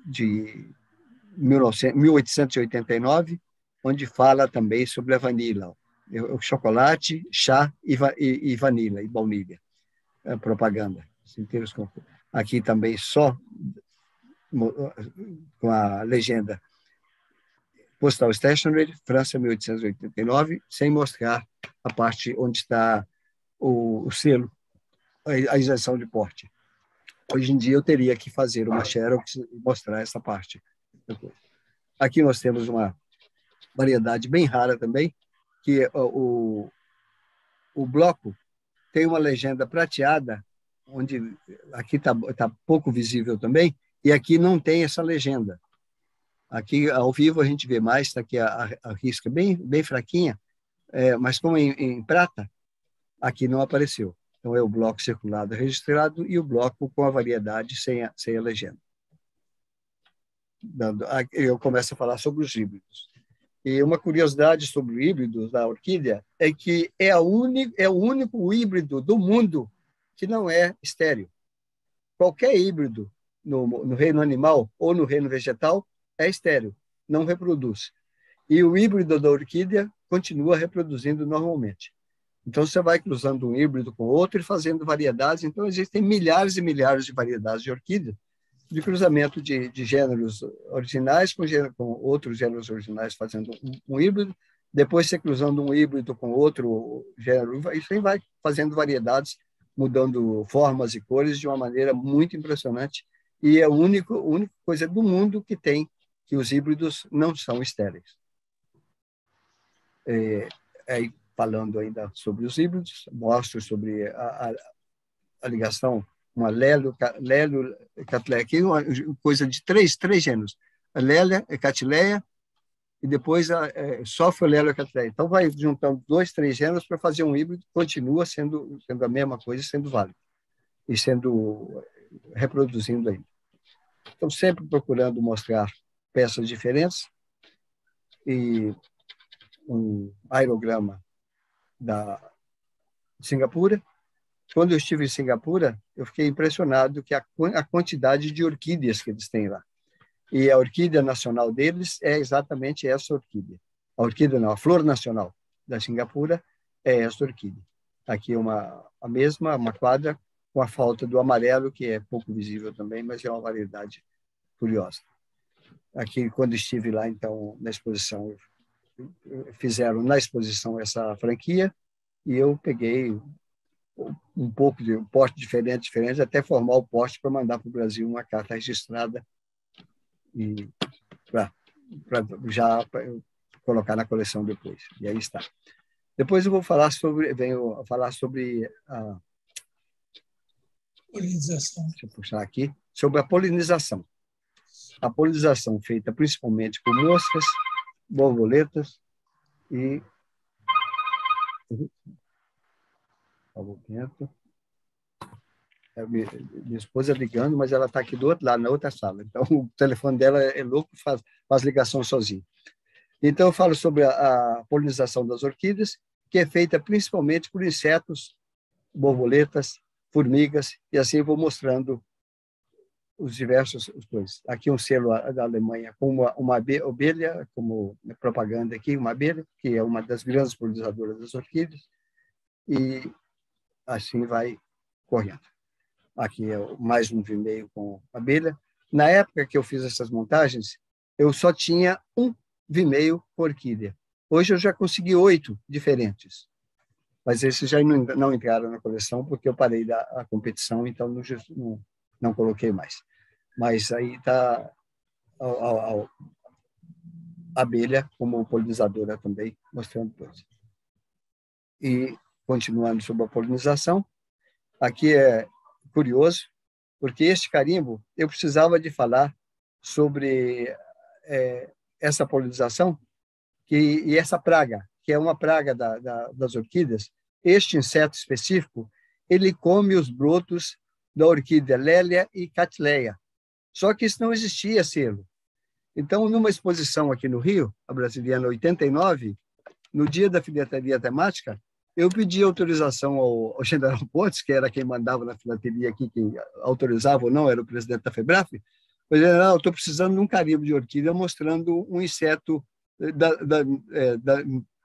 de 1889, onde fala também sobre a vanila, o chocolate, chá e vanila, e baunilha, propaganda. Aqui também só com a legenda Postal Stationery, França, 1889, sem mostrar a parte onde está o selo, a isenção de porte. Hoje em dia eu teria que fazer uma xerox e mostrar essa parte. Aqui nós temos uma variedade bem rara também, que o bloco tem uma legenda prateada, onde aqui está pouco visível também, e aqui não tem essa legenda. Aqui, ao vivo, a gente vê mais, está aqui a risca bem fraquinha, mas como em prata, aqui não apareceu. Então, é o bloco circulado registrado e o bloco com a variedade sem a legenda. Eu começo a falar sobre os híbridos. E uma curiosidade sobre o híbrido da orquídea é que é o único híbrido do mundo que não é estéril. Qualquer híbrido no reino animal ou no reino vegetal é estéril, não reproduz. E o híbrido da orquídea continua reproduzindo normalmente. Então, você vai cruzando um híbrido com outro e fazendo variedades. Então, existem milhares e milhares de variedades de orquídea, de cruzamento de gêneros originais com outros gêneros originais, fazendo um híbrido. Depois, você cruzando um híbrido com outro gênero, isso aí vai fazendo variedades, mudando formas e cores de uma maneira muito impressionante. E é a única coisa do mundo que os híbridos não são estéreis. Aí, falando ainda sobre os híbridos, mostro sobre a ligação, uma Lélio Catleia, aqui uma coisa de três gêneros, a Lélia, a Catleia, e depois sofre o Lélio Catleia. Então, vai juntando 2, 3 gêneros para fazer um híbrido que continua sendo a mesma coisa, sendo válido, e reproduzindo ainda. Então, sempre procurando mostrar peças diferentes, e um aerograma da Singapura. Quando eu estive em Singapura, eu fiquei impressionado que a quantidade de orquídeas que eles têm lá. E a orquídea nacional deles é exatamente essa orquídea. A flor nacional da Singapura é esta orquídea. Aqui a mesma, uma quadra com a falta do amarelo, que é pouco visível também, mas é uma variedade curiosa. Aqui, quando estive lá, então, na exposição, fizeram na exposição essa franquia, e eu peguei um pouco de um porte diferente, até formar o porte para mandar para o Brasil uma carta registrada e para já colocar na coleção depois. E aí está. Depois eu vou falar sobre a polinização. Deixa eu puxar aqui, sobre a polinização. A polinização feita principalmente por moscas, borboletas e minha esposa ligando, mas ela está aqui do outro lado, na outra sala. Então, o telefone dela é louco, faz ligação sozinho. Então, eu falo sobre a polinização das orquídeas, que é feita principalmente por insetos, borboletas, formigas, e assim vou mostrando os diversos coisas. Aqui um selo da Alemanha com uma abelha, como propaganda aqui, uma abelha, que é uma das grandes polinizadoras das orquídeas, e assim vai correndo. Aqui é mais um Vimeo com abelha. Na época que eu fiz essas montagens, eu só tinha um Vimeo com orquídea. Hoje eu já consegui 8 diferentes, mas esses já não entraram na coleção porque eu parei da competição, então não coloquei mais. Mas aí está a abelha como polinizadora também, mostrando coisas. E, continuando sobre a polinização, aqui é curioso, porque este carimbo, eu precisava de falar sobre essa polinização e essa praga, que é uma praga das orquídeas. Este inseto específico, ele come os brotos da orquídea Lélia e Cattleya. Só que isso não existia selo. Então, numa exposição aqui no Rio, a Brasiliana 89, no dia da filatelia temática, eu pedi autorização ao general Pontes, que era quem mandava na filatelia aqui, quem autorizava ou não, era o presidente da FEBRAF. Eu disse, não, estou precisando de um carimbo de orquídea mostrando um inseto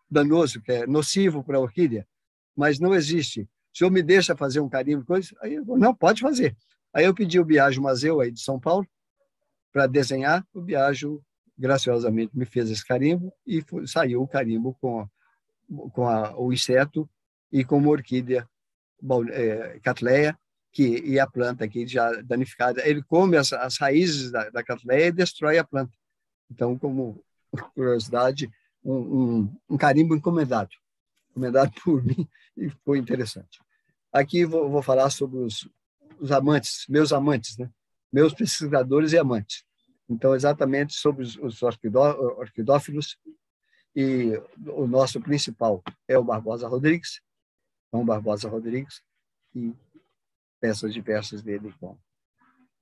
danoso, que é nocivo para a orquídea, mas não existe. O senhor me deixa fazer um carimbo? Aí eu falei, não, pode fazer. Aí eu pedi o Biagio Mazeu, aí de São Paulo, para desenhar. O Biagio, graciosamente, me fez esse carimbo e saiu o carimbo com o inseto e com uma orquídea Cattleya, e a planta aqui já danificada. Ele come as raízes da Cattleya e destrói a planta. Então, como curiosidade, um carimbo encomendado por mim, e foi interessante. Aqui vou falar sobre os amantes, né? Meus pesquisadores e amantes. Então, exatamente sobre os orquidófilos, e o nosso principal é o Barbosa Rodrigues, e peças diversas dele com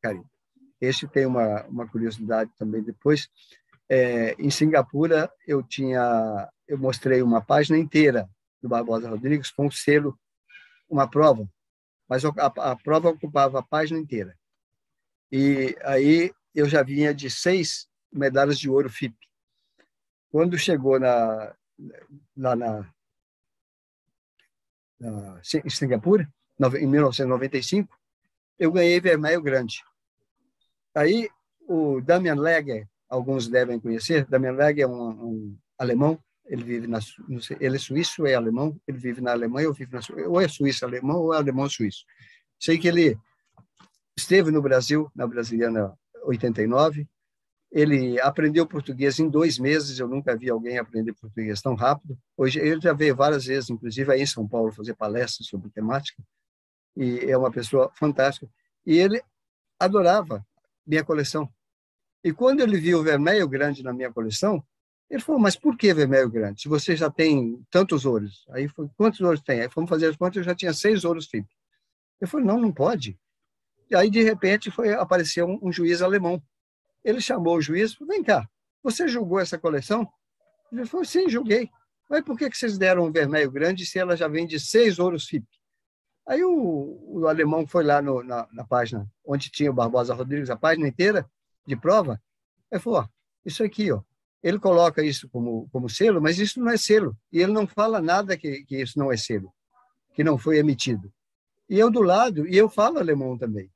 carimbo. Este tem uma curiosidade também depois. Em Singapura, eu mostrei uma página inteira do Barbosa Rodrigues com o selo, uma prova, mas a prova ocupava a página inteira. E aí eu já vinha de 6 medalhas de ouro FIP. Quando chegou em Singapura, em 1995, eu ganhei vermelho grande. Aí o Damian Legge, alguns devem conhecer, Damian Legge é um alemão, ele vive ele é suíço ou é alemão, ele vive na Alemanha ou é suíço-alemão ou é alemão-suíço. Sei que ele esteve no Brasil, na Brasiliana 89, ele aprendeu português em 2 meses, eu nunca vi alguém aprender português tão rápido. Hoje ele já veio várias vezes, inclusive aí em São Paulo, fazer palestras sobre temática, e é uma pessoa fantástica. E ele adorava minha coleção. E quando ele viu o vermelho grande na minha coleção, ele falou, mas por que vermelho grande? Se você já tem tantos ouros. Aí foi, quantos ouros tem? Aí fomos fazer as contas, eu já tinha 6 ouros FIP. Eu falei, não pode. E aí, de repente, apareceu um juiz alemão. Ele chamou o juiz e falou, vem cá, você julgou essa coleção? Ele falou, sim, julguei. Mas por que vocês deram um vermelho grande se ela já vem de 6 ouros FIP? Aí o alemão foi lá na página onde tinha o Barbosa Rodrigues, a página inteira de prova. Ele falou, isso aqui, Ele coloca isso como selo, mas isso não é selo. E ele não fala nada que isso não é selo, que não foi emitido. E eu do lado, e eu falo alemão também.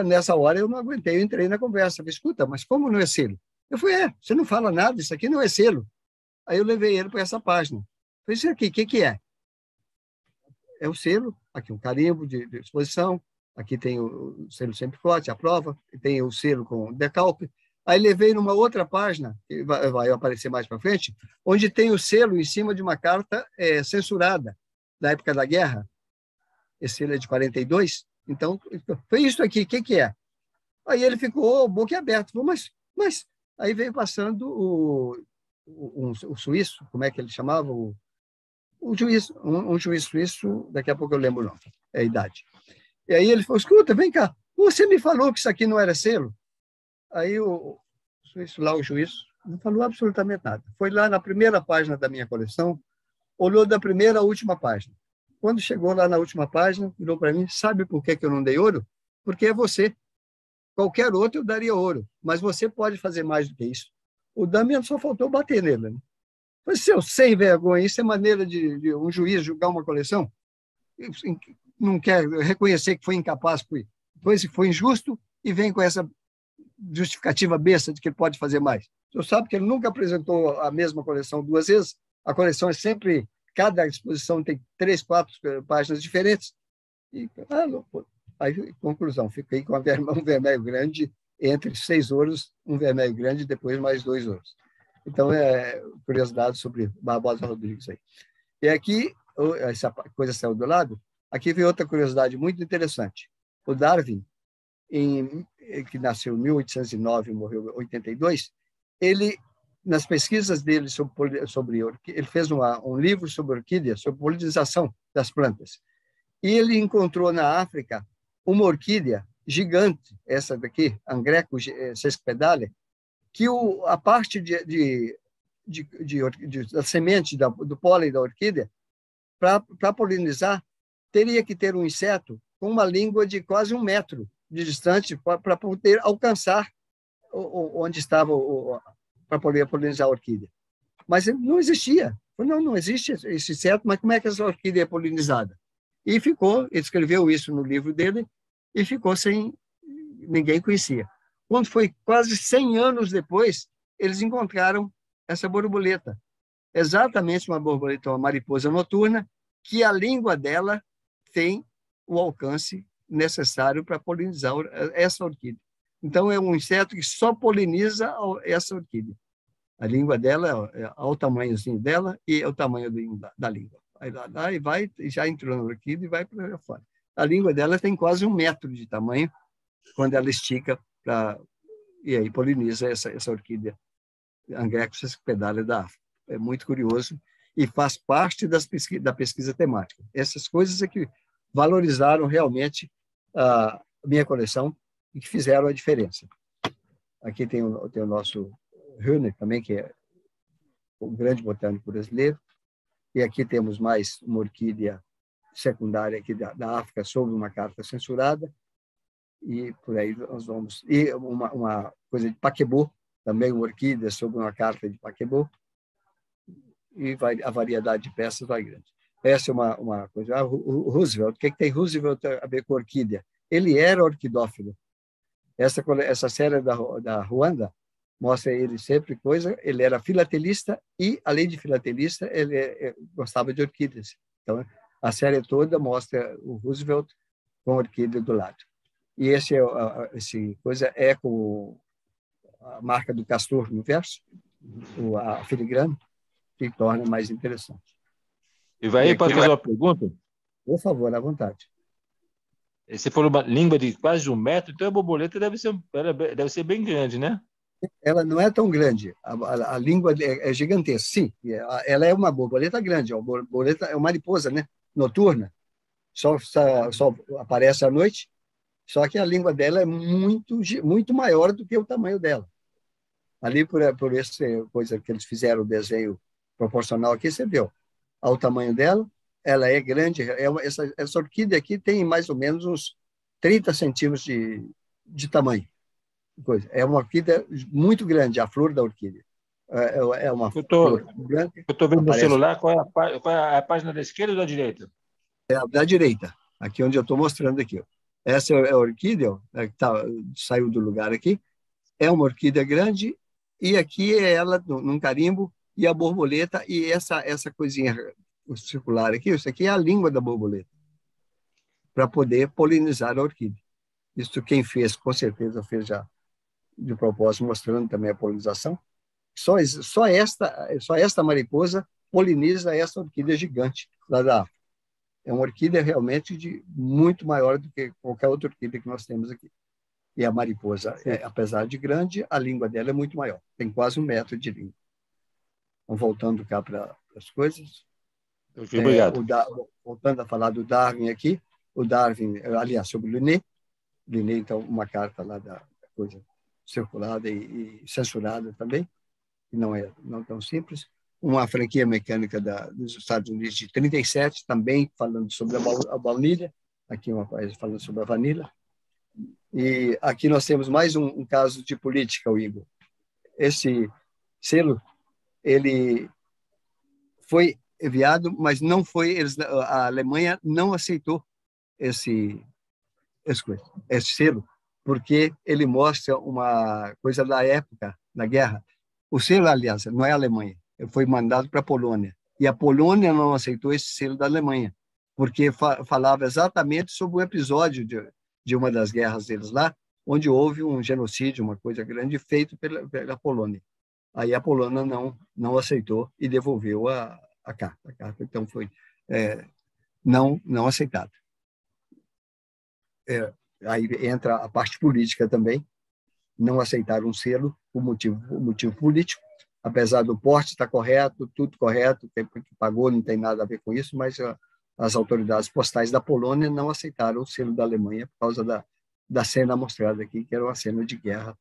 Nessa hora, eu não aguentei, eu entrei na conversa. Falei, escuta, mas como não é selo? Eu falei, você não fala nada, isso aqui não é selo. Aí eu levei ele para essa página. Falei, isso aqui, o que é? É o selo, aqui um carimbo de exposição, aqui tem o selo sempre forte, a prova, tem o selo com decalque. Aí levei numa outra página, que vai aparecer mais para frente, onde tem o selo em cima de uma carta censurada, da época da guerra. Esse selo é de 42. Então, foi isso aqui, o que é? Aí ele ficou boquiaberto. Falou, mas... Aí veio passando o suíço, como é que ele chamava? O juiz, um juiz suíço, daqui a pouco eu lembro o nome, é a idade. E aí ele falou, escuta, vem cá, você me falou que isso aqui não era selo? Aí o suíço lá, o juiz, não falou absolutamente nada. Foi lá na primeira página da minha coleção, olhou da primeira à última página. Quando chegou lá na última página, virou para mim, sabe por que eu não dei ouro? Porque é você. Qualquer outro eu daria ouro, mas você pode fazer mais do que isso. O Damian só faltou bater nele. Né? Mas, seu sem vergonha, isso é maneira de um juiz julgar uma coleção? Não quer reconhecer que foi incapaz, pois foi injusto e vem com essa justificativa besta de que ele pode fazer mais. O senhor sabe que ele nunca apresentou a mesma coleção 2 vezes? A coleção é sempre, cada exposição tem 3, 4 páginas diferentes. E, aí, conclusão, fiquei com um vermelho grande, entre 6 ouros, um vermelho grande e depois mais 2 ouros. Então, curiosidade sobre Barbosa Rodrigues aí. E aqui, essa coisa saiu do lado, aqui vem outra curiosidade muito interessante. O Darwin, que nasceu em 1809 e morreu em 82, ele, nas pesquisas dele sobre ele fez um livro sobre orquídeas, sobre polinização das plantas. E ele encontrou na África uma orquídea gigante, essa daqui, Angreco sesquipedale, que a parte da semente do pólen da orquídea, para polinizar, teria que ter um inseto com uma língua de quase 1 metro de distante para poder alcançar onde estava para poder polinizar a orquídea. Mas não existia. Não existe esse inseto, mas como é que essa orquídea é polinizada? E ele escreveu isso no livro dele, e ficou sem... Ninguém conhecia. Quando foi quase 100 anos depois, eles encontraram essa borboleta. Exatamente uma borboleta, uma mariposa noturna, que a língua dela tem o alcance necessário para polinizar essa orquídea. Então, é um inseto que só poliniza essa orquídea. A língua dela é o tamanhozinho dela e é o tamanho da língua. Aí lá e vai, já entrou na orquídea e vai para fora. A língua dela tem quase 1 metro de tamanho quando ela estica e aí poliniza essa orquídea Angreco sesquipedale da África. É muito curioso e faz parte da pesquisa temática. Essas coisas é que valorizaram realmente a minha coleção e que fizeram a diferença. Aqui tem o nosso Höhne também, que é um grande botânico brasileiro. E aqui temos mais uma orquídea secundária aqui da África sob uma carta censurada. E por aí nós vamos. E uma coisa de Paquebô, também uma orquídea sob uma carta de Paquebô. E a variedade de peças vai grande. Essa é uma coisa. O Roosevelt, o que tem Roosevelt a ver com orquídea? Ele era orquidófilo. Essa série da Ruanda mostra ele sempre coisa. Ele era filatelista e, além de filatelista, ele gostava de orquídeas. Então, a série toda mostra o Roosevelt com a orquídea do lado. E esse coisa é com a marca do castor no verso, a filigrana, que torna mais interessante. E vai para fazer uma pergunta? Por favor, à vontade. Você falou uma língua de quase 1 metro, então a borboleta deve ser bem grande, né? Ela não é tão grande. A língua é gigantesca, sim. Ela é uma borboleta grande. A borboleta é uma mariposa, né? Noturna. Só aparece à noite. Só que a língua dela é muito, muito maior do que o tamanho dela. Ali, por essa coisa que eles fizeram, o desenho proporcional aqui, você viu. Ao tamanho dela, ela é grande. Essa orquídea aqui tem mais ou menos uns 30 centímetros de tamanho. É uma orquídea muito grande, a flor da orquídea. É uma Eu tô, flor branca. eu tô vendo no Aparece celular qual é a página da esquerda ou da direita? da direita, aqui onde eu estou mostrando aqui. Ó. Essa é a orquídea, ó, que saiu do lugar aqui. É uma orquídea grande e aqui é ela num carimbo e a borboleta e essa coisinha circular aqui, isso aqui é a língua da borboleta para poder polinizar a orquídea. Isso quem fez, com certeza fez já de propósito, mostrando também a polinização. Só esta mariposa poliniza essa orquídea gigante lá da África. É uma orquídea realmente muito maior do que qualquer outra orquídea que nós temos aqui. E a mariposa, apesar de grande, a língua dela é muito maior. Tem quase 1 metro de língua. Então, voltando cá para as coisas. Obrigado. Voltando a falar do Darwin aqui. O Darwin, aliás, sobre o Linné. Linné, então, uma carta lá da coisa circulada e censurada também, que não é não tão simples. Uma franquia mecânica dos Estados Unidos de 37, também falando sobre a baunilha. Aqui uma página falando sobre a vanila. E aqui nós temos mais um caso de política, Igor. Esse selo, ele foi enviado, mas não foi, a Alemanha não aceitou esse selo, porque ele mostra uma coisa da época da guerra. O selo, aliás, não é a Alemanha, foi mandado para a Polônia. E a Polônia não aceitou esse selo da Alemanha, porque falava exatamente sobre o episódio de uma das guerras deles lá, onde houve um genocídio, uma coisa grande, feito pela Polônia. Aí a Polônia não aceitou e devolveu a carta. A carta, então, foi não aceitada. Aí entra a parte política também. Não aceitaram um selo por motivo político, apesar do porte estar correto, tudo correto, o tempo que pagou não tem nada a ver com isso, mas as autoridades postais da Polônia não aceitaram o selo da Alemanha por causa da cena mostrada aqui, que era uma cena de guerra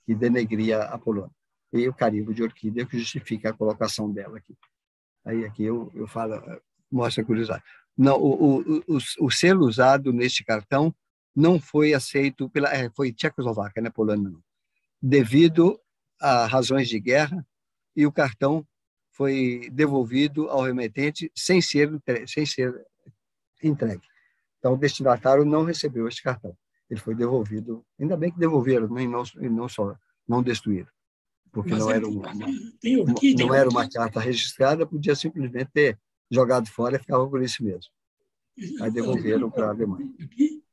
que denegria a Polônia. E o carimbo de orquídea que justifica a colocação dela aqui. Aí aqui eu falo, mostra a curiosidade. Não, o selo usado neste cartão não foi aceito foi Tchecoslováquia, né, Polônia não, devido a razões de guerra, e o cartão foi devolvido ao remetente sem ser entregue. Então, o destinatário não recebeu esse cartão. Ele foi devolvido, ainda bem que devolveram, e não só, não destruíram, porque não era uma carta registrada, podia simplesmente ter jogado fora e ficava por isso mesmo. Aí devolveram para a Alemanha.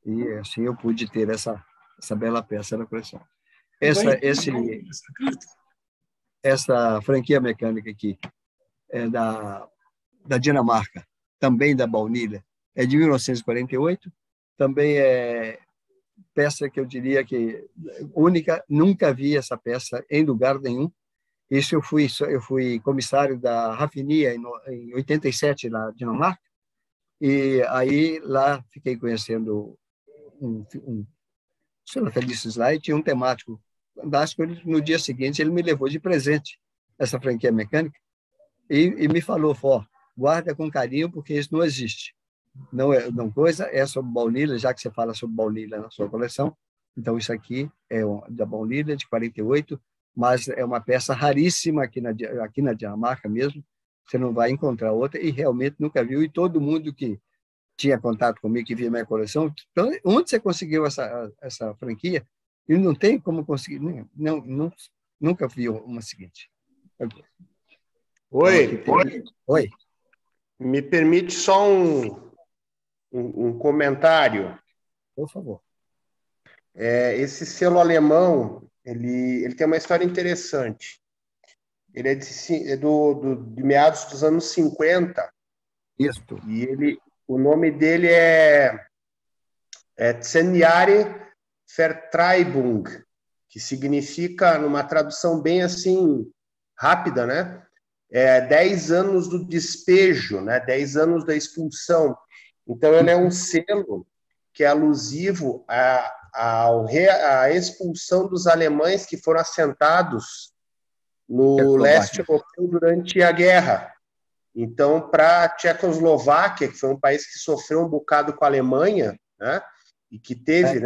E assim eu pude ter essa bela peça na coleção. Essa franquia mecânica aqui é da Dinamarca, também da baunilha, é de 1948, também é peça que eu diria que única, nunca vi essa peça em lugar nenhum. Isso eu fui comissário da Rafinia em 87 na Dinamarca, e aí lá fiquei conhecendo um senhor Felício Slay, tinha um temático fantástico. No dia seguinte ele me levou de presente essa franquia mecânica e me falou, guarda com carinho porque isso não existe. Não coisa, é sobre baunilha, já que você fala sobre baunilha na sua coleção. Então isso aqui é da baunilha de 48, mas é uma peça raríssima aqui na Dinamarca mesmo. Você não vai encontrar outra e realmente nunca viu. E todo mundo que tinha contato comigo, que via minha coleção, então, onde você conseguiu essa franquia? E não tem como conseguir, nunca vi uma seguinte. Oi. Oi. Me permite só um comentário? Por favor. Esse selo alemão, ele tem uma história interessante. Ele é de meados dos anos 50. Isso. E o nome dele é 10 Jahre Vertreibung, que significa, numa tradução bem assim, rápida, né? 10 anos do despejo, né? 10 anos da expulsão. Então, ele é um selo que é alusivo à expulsão dos alemães que foram assentados no leste europeu durante a guerra. Então, para a Tchecoslováquia, que foi um país que sofreu um bocado com a Alemanha, né, e que teve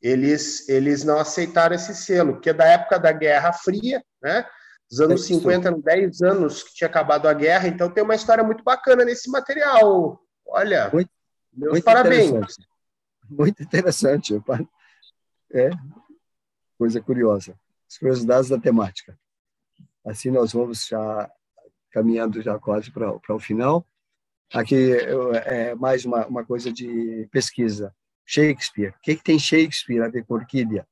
eles não aceitaram esse selo, que é da época da Guerra Fria, né? Os anos 50, eram 10 anos que tinha acabado a guerra, então tem uma história muito bacana nesse material. Olha, meus muito parabéns. Interessante. Muito interessante. É coisa curiosa. As curiosidades da temática. Assim nós vamos já caminhando já quase para o final. Aqui é mais uma coisa de pesquisa. Shakespeare. O que tem Shakespeare a ver com orquídea?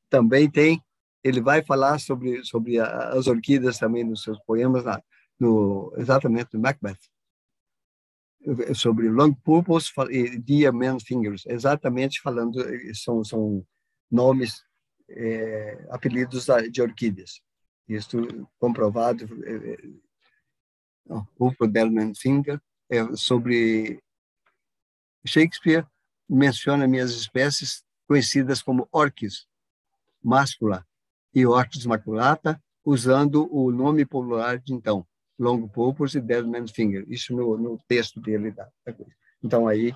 Também tem. Ele vai falar sobre as orquídeas também nos seus poemas, exatamente no Macbeth. Sobre long purpose e dear man's fingers. Exatamente falando, são nomes, apelidos de orquídeas. Isso comprovado. Purple Delman Finger. Sobre Shakespeare, menciona minhas espécies conhecidas como orquis máscula e orquis maculata, usando o nome popular de então, long purpose e dead man's finger. Isso no texto dele. Então, aí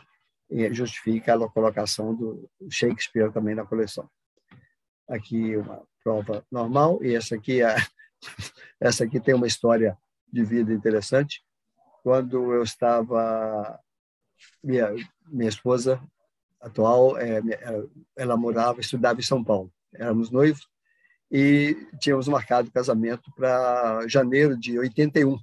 justifica a colocação do Shakespeare também na coleção. Aqui uma prova normal, e essa aqui tem uma história de vida interessante. Quando eu estava... Minha esposa atual, ela estudava em São Paulo. Éramos noivos e tínhamos marcado o casamento para janeiro de 81.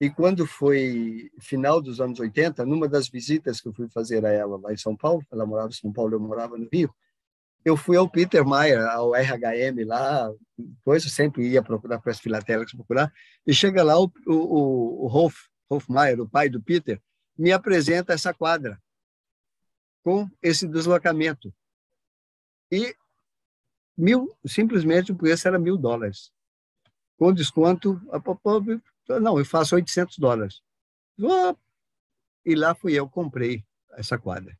E quando foi final dos anos 80, numa das visitas que eu fui fazer a ela lá em São Paulo, ela morava em São Paulo, eu morava no Rio, eu fui ao Peter Mayer, ao RHM lá, depois eu sempre ia procurar para as filatélicas procurar, e chega lá o Rolf Mayer, o pai do Peter, me apresenta essa quadra com esse deslocamento. E simplesmente o preço era $1.000. Com desconto, não, eu faço $800. E lá fui eu, comprei essa quadra.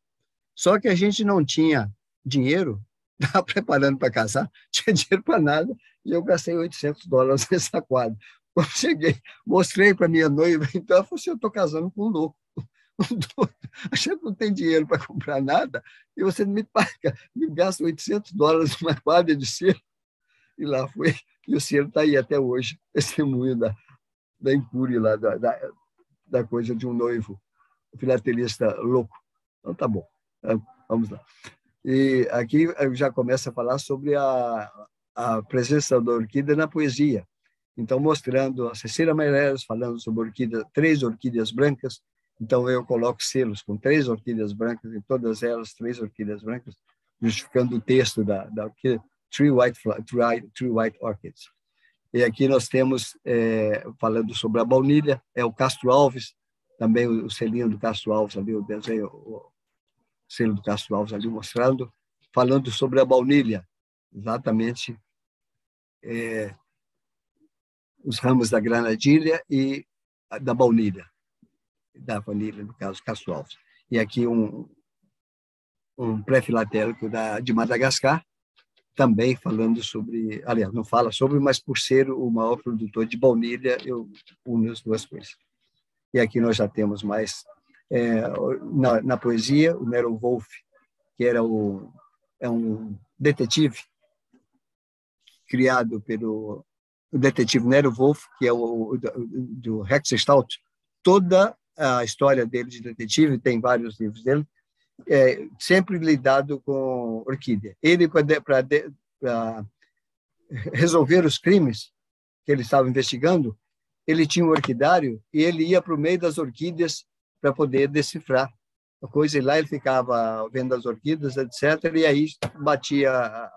Só que a gente não tinha dinheiro, estava preparando para casar, tinha dinheiro para nada, e eu gastei $800 nessa quadra. Quando cheguei, mostrei para minha noiva, então ela falou assim, eu estou casando com um louco. A gente não tem dinheiro para comprar nada e você me paga, me gasta $800 numa quadra de selo. E lá foi. E o selo está aí até hoje, testemunho da incúria lá, da coisa de um noivo filatelista louco. Então, tá bom. Vamos lá. E aqui eu já começo a falar sobre a presença da orquídea na poesia. Então, mostrando a Cecília Meirelles falando sobre 3 orquídeas brancas. Então, eu coloco selos com 3 orquídeas brancas, e todas elas 3 orquídeas brancas, justificando o texto da orquídea, Three White Orchids. E aqui nós temos, falando sobre a baunilha, é o Castro Alves, também o selinho do Castro Alves ali, o desenho, o selo do Castro Alves ali mostrando, falando sobre a baunilha, exatamente os ramos da granadilha e da baunilha. Da vanilha, no caso, Castro Alves. E aqui um pré-filatélico de Madagascar, também falando sobre, aliás, não fala sobre, mas por ser o maior produtor de baunilha, eu uno as duas coisas. E aqui nós já temos mais, na poesia, o Nero Wolff, que era um detetive criado pelo detetive Nero Wolff, que é do Rex Stout. Toda a história dele de detetive, tem vários livros dele, sempre lidado com orquídea. Ele, para resolver os crimes que ele estava investigando, ele tinha um orquidário e ele ia para o meio das orquídeas para poder decifrar a coisa. E lá ele ficava vendo as orquídeas, etc. E aí batia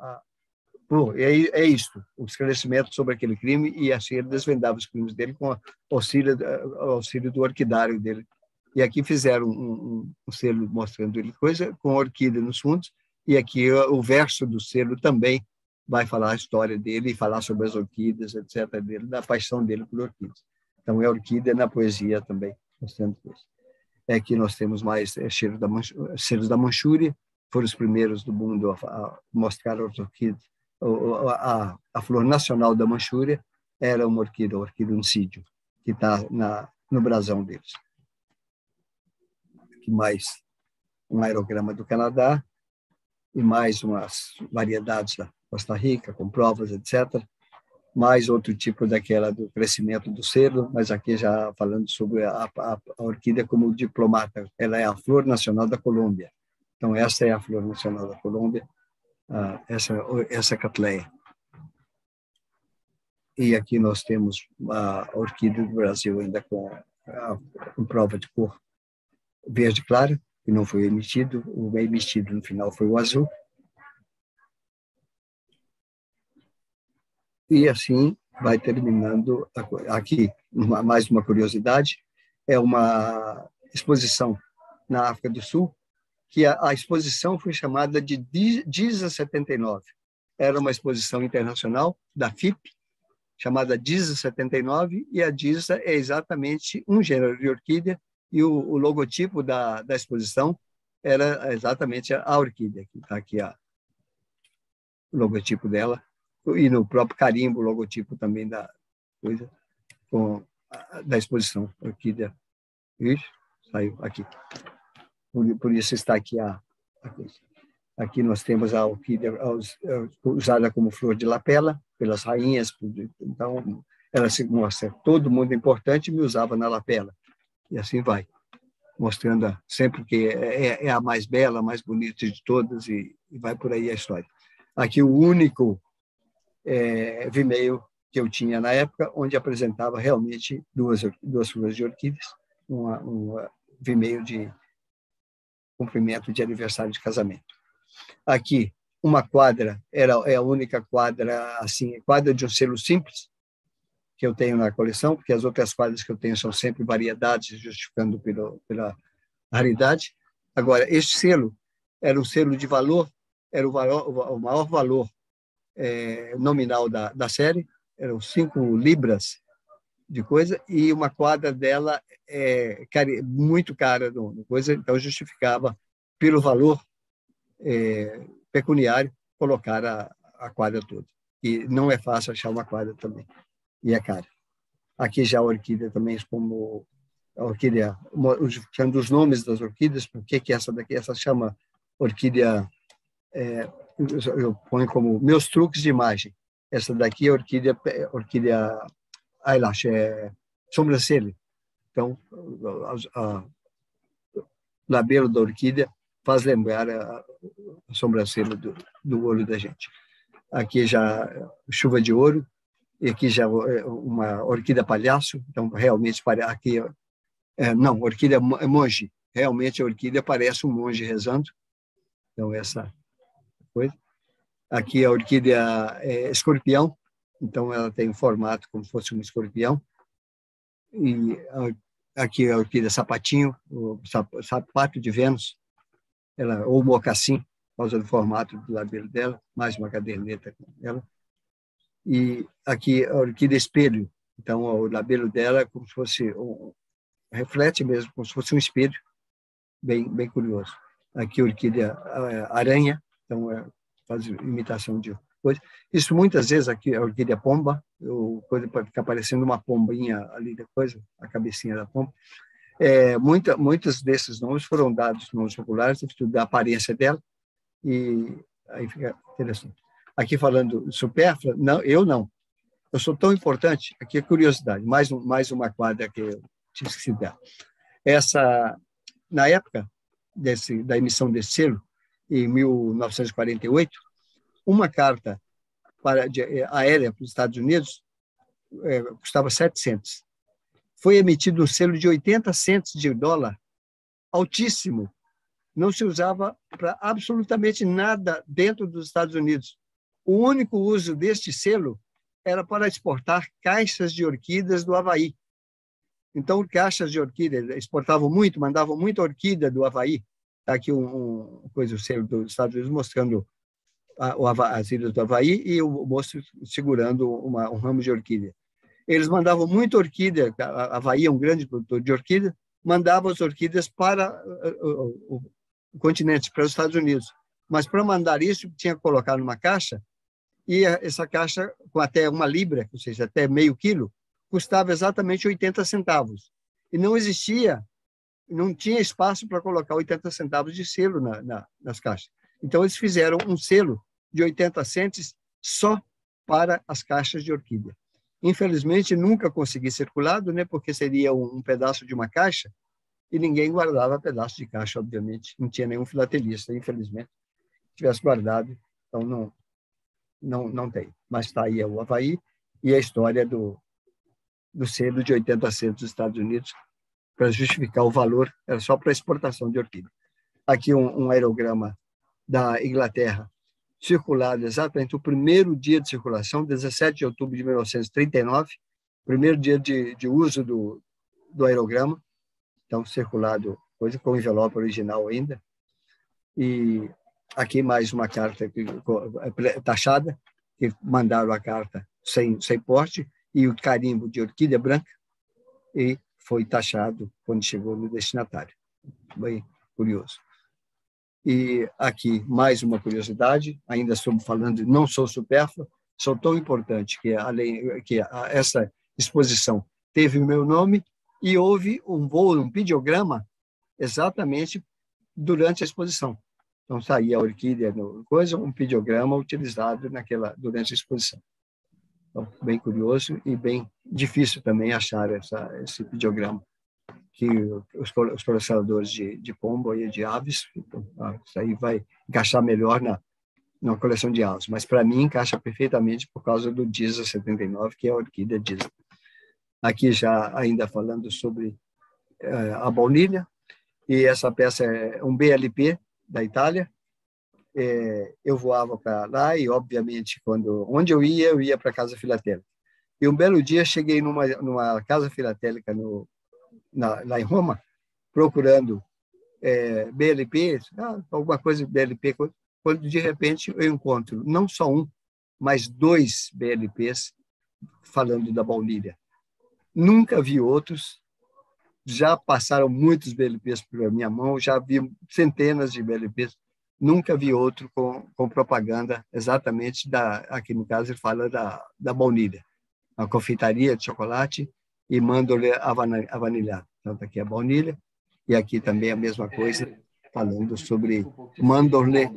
e aí é isto, o esclarecimento sobre aquele crime, e assim ele desvendava os crimes dele com auxílio do orquidário dele. E aqui fizeram um selo mostrando ele coisa, com orquídea nos fundos, e aqui o verso do selo também vai falar a história dele, e falar sobre as orquídeas, etc., dele, da paixão dele por orquídeas. Então, é orquídea na poesia também, mostrando isso. Aqui nós temos mais selos da Manchúria, foram os primeiros do mundo a mostrar as orquídeas. A flor nacional da Manchúria era uma orquídea, oncídio, que está no brasão deles. Aqui mais um aerograma do Canadá, e mais umas variedades da Costa Rica, com provas, etc. Mais outro tipo daquela do crescimento do selo, mas aqui já falando sobre a orquídea como diplomata. Ela é a flor nacional da Colômbia. Então, essa é a flor nacional da Colômbia, essa Cattleya. E aqui nós temos a orquídea do Brasil ainda com prova de cor verde clara, que não foi emitido. O emitido no final foi o azul. E assim vai terminando. Aqui, mais uma curiosidade, é uma exposição na África do Sul, que a exposição foi chamada de DISA 79. Era uma exposição internacional da FIP, chamada DISA 79, e a DISA é exatamente um gênero de orquídea, e o logotipo da exposição era exatamente a orquídea, que está aqui o logotipo dela, e no próprio carimbo, o logotipo também da coisa, da exposição, orquídea. Isso, saiu aqui. Por isso está aqui a coisa. Aqui nós temos a orquídea usada como flor de lapela pelas rainhas. Então, ela se mostra todo mundo importante me usava na lapela. E assim vai, mostrando sempre que é a mais bela, a mais bonita de todas, e vai por aí a história. Aqui o único Vimeo que eu tinha na época, onde apresentava realmente duas flores de orquídeas, um Vimeo de cumprimento de aniversário de casamento. Aqui, uma quadra, é a única quadra, assim, quadra de um selo simples, que eu tenho na coleção, porque as outras quadras que eu tenho são sempre variedades, justificando pela raridade. Agora, este selo era um selo de valor, era o maior valor nominal da série, eram 5 libras de coisa, e uma quadra dela muito cara, coisa, então justificava, pelo valor pecuniário, colocar a quadra toda. E não é fácil achar uma quadra também, e é cara. Aqui já a orquídea também, como a orquídea, usando os nomes das orquídeas, por que essa daqui, essa chama orquídea, eu ponho como meus truques de imagem. Essa daqui é orquídea eyelash, sobrancelha. Então, o labelo da orquídea faz lembrar a sobrancelha do olho da gente. Aqui já chuva de ouro, e aqui já uma orquídea palhaço, então realmente aqui não, orquídea monge, realmente a orquídea parece um monge rezando, então essa coisa. Aqui a orquídea escorpião, então ela tem um formato como se fosse um escorpião, e aqui a orquídea sapatinho, o sapato de Vênus, ou mocassim, por causa do formato do labelo dela, mais uma caderneta com ela. E aqui a orquídea espelho, então o labelo dela é como se fosse reflete mesmo, como se fosse um espelho, bem curioso. Aqui a orquídea aranha, então faz imitação de coisa. Isso muitas vezes aqui a orquídea pomba, coisa para ficar parecendo uma pombinha ali depois, a cabecinha da pomba. Muitos desses nomes foram dados nomes populares, da aparência dela, e aí fica interessante. Aqui falando supérflua, não, eu sou tão importante, aqui é curiosidade, mais uma quadra que eu tinha esquecido dela. Na época da emissão desse selo, em 1948, uma carta aérea para os Estados Unidos custava 700. Foi emitido um selo de 80 cents de dólar, altíssimo. Não se usava para absolutamente nada dentro dos Estados Unidos. O único uso deste selo era para exportar caixas de orquídeas do Havaí. Então, caixas de orquídeas, exportavam muito, mandavam muita orquídea do Havaí. Está aqui o selo dos Estados Unidos mostrando as ilhas do Havaí e o moço segurando um ramo de orquídea. Eles mandavam muita orquídea, a Havaí é um grande produtor de orquídea, mandavam as orquídeas para o continente, para os Estados Unidos. Mas para mandar isso, tinha que colocar numa caixa, e essa caixa, com até 1 libra, ou seja, até meio quilo, custava exatamente 80 centavos. E não tinha espaço para colocar 80 centavos de selo nas caixas. Então, eles fizeram um selo de 80 centes só para as caixas de orquídea. Infelizmente, nunca consegui circulado, né, porque seria um pedaço de uma caixa e ninguém guardava pedaço de caixa, obviamente. Não tinha nenhum filatelista, infelizmente. Se tivesse guardado, então não tem. Mas está aí o Havaí e a história do selo de 80 centos dos Estados Unidos para justificar o valor, era só para exportação de orquídea. Aqui um aerograma da Inglaterra, circulado exatamente o primeiro dia de circulação, 17 de outubro de 1939, primeiro dia de uso do aerograma, então circulado coisa com envelope original ainda. E aqui mais uma carta taxada, que mandaram a carta sem porte, e o carimbo de orquídea branca, e foi taxado quando chegou no destinatário. Bem curioso. E aqui, mais uma curiosidade, ainda estou falando, não sou supérfluo, sou tão importante que essa exposição teve o meu nome e houve um voo, um pidograma, exatamente durante a exposição. Então, saía a orquídea, um pidograma utilizado durante a exposição. Então, bem curioso e bem difícil também achar esse pidograma, que os colecionadores de pombo e de aves, então, isso aí vai encaixar melhor na coleção de aves, mas para mim encaixa perfeitamente por causa do Disa 79, que é a orquídea Disa. Aqui já ainda falando sobre a baunilha, e essa peça é um BLP da Itália. Eu voava para lá e, obviamente, onde eu ia para a Casa Filatélica. E um belo dia cheguei numa Casa Filatélica lá em Roma, procurando BLP, alguma coisa de BLP, quando de repente eu encontro não só um, mas 2 BLPs falando da baunilha. Nunca vi outros, já passaram muitos BLPs pela minha mão, já vi centenas de BLPs, nunca vi outro com propaganda exatamente aqui no caso ele fala da baunilha, a confeitaria de chocolate e mandorle avanilhado. Então, aqui é a baunilha, e aqui também a mesma coisa, falando sobre mandorle,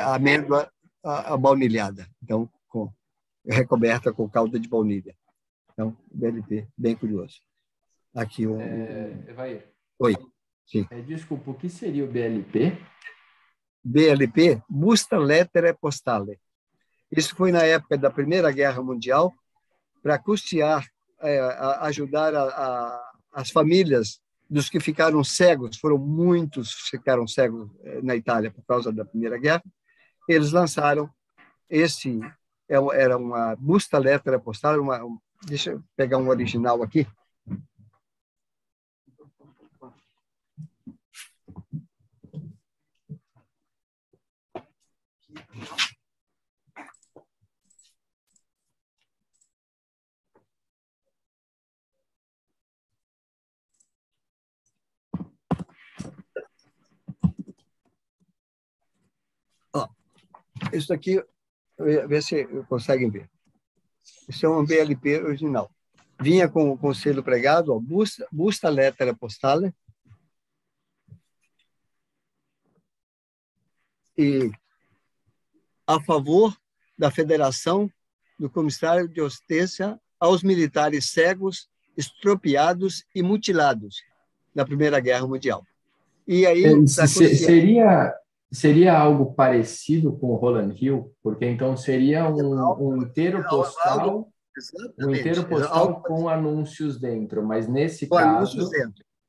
amêndoa baunilhada, então, recoberta com calda de baunilha. Então, BLP, bem curioso. Aqui Evair. Oi. Sim. Desculpa, o que seria o BLP? BLP, Busta Lettere Postale. Isso foi na época da Primeira Guerra Mundial, para custear, ajudar as famílias dos que ficaram cegos, foram muitos que ficaram cegos na Itália por causa da Primeira Guerra. Eles lançaram era uma Busta Lettere Postale, deixa eu pegar um original aqui. Isso aqui, ver se conseguem ver. Isso é um BLP original. Vinha com o selo pregado, Busta Lettere Postale. E a favor da Federação do Comissário de Assistência aos militares cegos, estropiados e mutilados na Primeira Guerra Mundial. E aí seria algo parecido com o Roland Hill, porque então seria um inteiro postal, com anúncios dentro, mas nesse caso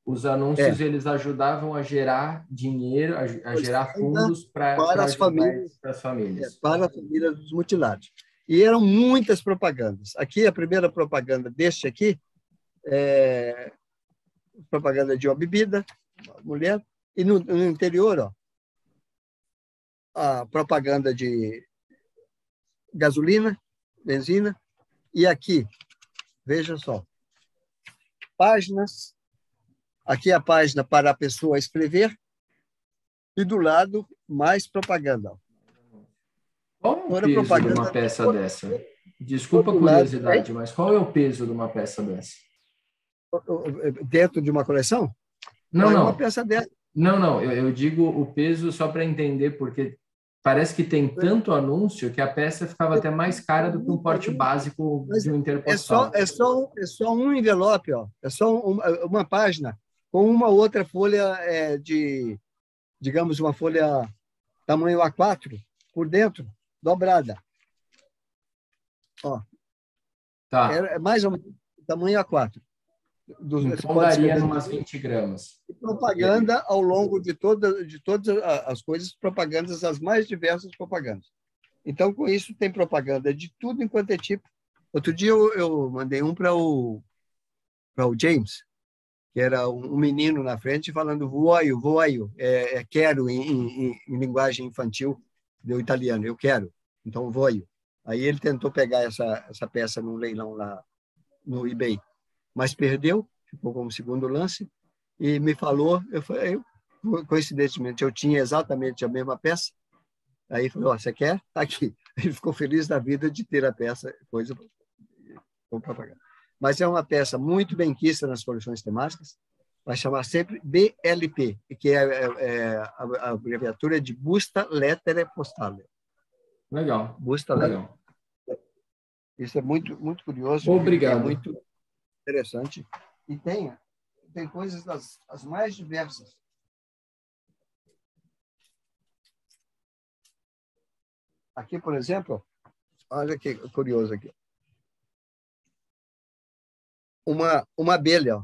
os anúncios eles ajudavam a gerar dinheiro, a gerar fundos para as famílias. Para a família dos mutilados. E eram muitas propagandas. Aqui, a primeira propaganda deste aqui é propaganda de uma bebida, uma mulher, e no interior, a propaganda de gasolina, benzina, e aqui, veja só, páginas. Aqui é a página para a pessoa escrever e do lado mais propaganda. Qual é o peso de uma peça dessa? Desculpa a curiosidade, mas qual é o peso de uma peça dessa? Dentro de uma coleção? Não. Uma peça dessa. Não, eu digo o peso só para entender, porque parece que tem tanto anúncio que a peça ficava até mais cara do que um porte básico de um interpostal. É só um envelope, ó. É só uma página com uma outra folha digamos, uma folha tamanho A4 por dentro, dobrada. Ó. Tá. É mais ou menos tamanho A4. Então daria umas 20 gramas. E propaganda ao longo de todas as coisas, propagandas, as mais diversas propagandas. Então, com isso, tem propaganda de tudo enquanto é tipo. Outro dia eu mandei um para o James, que era um menino na frente falando voio, quero em linguagem infantil do italiano, eu quero, então voio. Aí ele tentou pegar essa peça num leilão lá no eBay, mas perdeu, ficou como segundo lance, e me falou, coincidentemente, eu tinha exatamente a mesma peça, aí falou, você quer? Tá aqui. Ele ficou feliz da vida de ter a peça, coisa com propaganda. Mas é uma peça muito benquista nas coleções temáticas, vai chamar sempre BLP, que é a abreviatura de Busta Lettere Postale. Legal. Busta Lettere. Isso é muito, muito curioso. Obrigado. É muito interessante. E tem coisas as mais diversas. Aqui, por exemplo, olha que curioso aqui. Uma abelha, ó,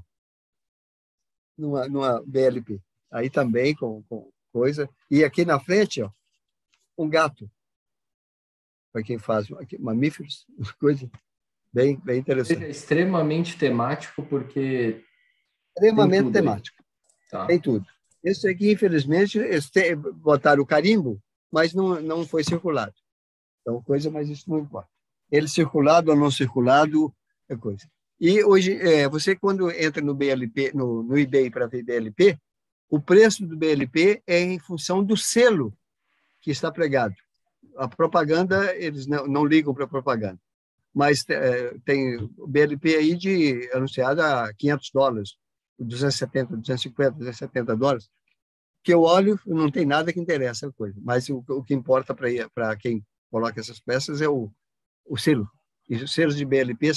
numa BLP. Aí também com coisa. E aqui na frente, ó, um gato. Para quem faz aqui, mamíferos, coisa bem interessante. É extremamente temático, porque... Extremamente temático. Tá. Tem tudo. Esse aqui, infelizmente, botaram o carimbo, mas não foi circulado. Então, coisa, mas isso não importa. Ele circulado ou não circulado é coisa. E hoje, você quando entra no BLP, no eBay para ver BLP, o preço do BLP é em função do selo que está pregado. A propaganda, eles não ligam para a propaganda. Mas tem o BLP aí anunciado a $500, 270, 250, 270 dólares, que eu olho, não tem nada que interessa a coisa. Mas o que importa para quem coloca essas peças é o selo. E os selos de BLP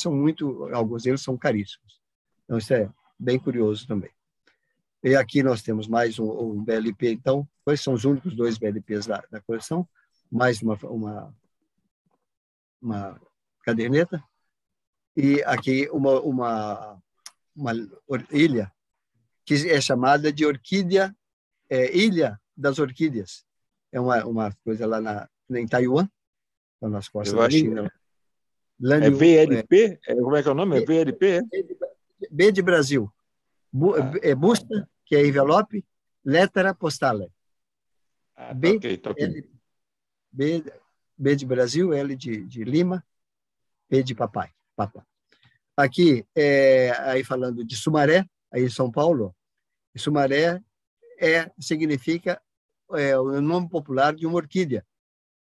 alguns deles são caríssimos. Então, isso é bem curioso também. E aqui nós temos mais um BLP, então, quais são os únicos 2 BLPs da coleção? Mais uma caderneta. E aqui uma ilha, que é chamada de orquídea, Ilha das Orquídeas. É uma coisa lá em Taiwan, nas costas da China. É VLP? Como é que é o nome? É VLP? B de Brasil. Busta, que é envelope, lettera postale. B, tá ok. B de Brasil, L de Lima, P de papai. Aqui, aí falando de Sumaré, aí em São Paulo, Sumaré significa o nome popular de uma orquídea.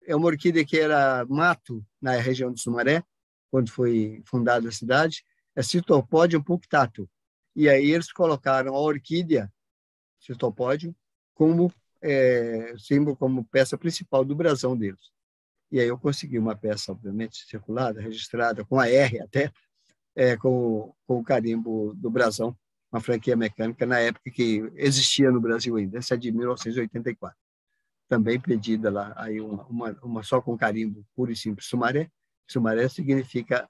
É uma orquídea que era mato na região de Sumaré, quando foi fundada a cidade, é Cytopodium punctatum. E aí eles colocaram a orquídea, Cytopodium, como símbolo, como peça principal do brasão deles. E aí eu consegui uma peça, obviamente, circulada, registrada, com a R até, com o carimbo do brasão, uma franquia mecânica, na época que existia no Brasil ainda. Essa é de 1984. Também pedida lá, aí uma só com carimbo puro e simples, Sumaré. Sumaré significa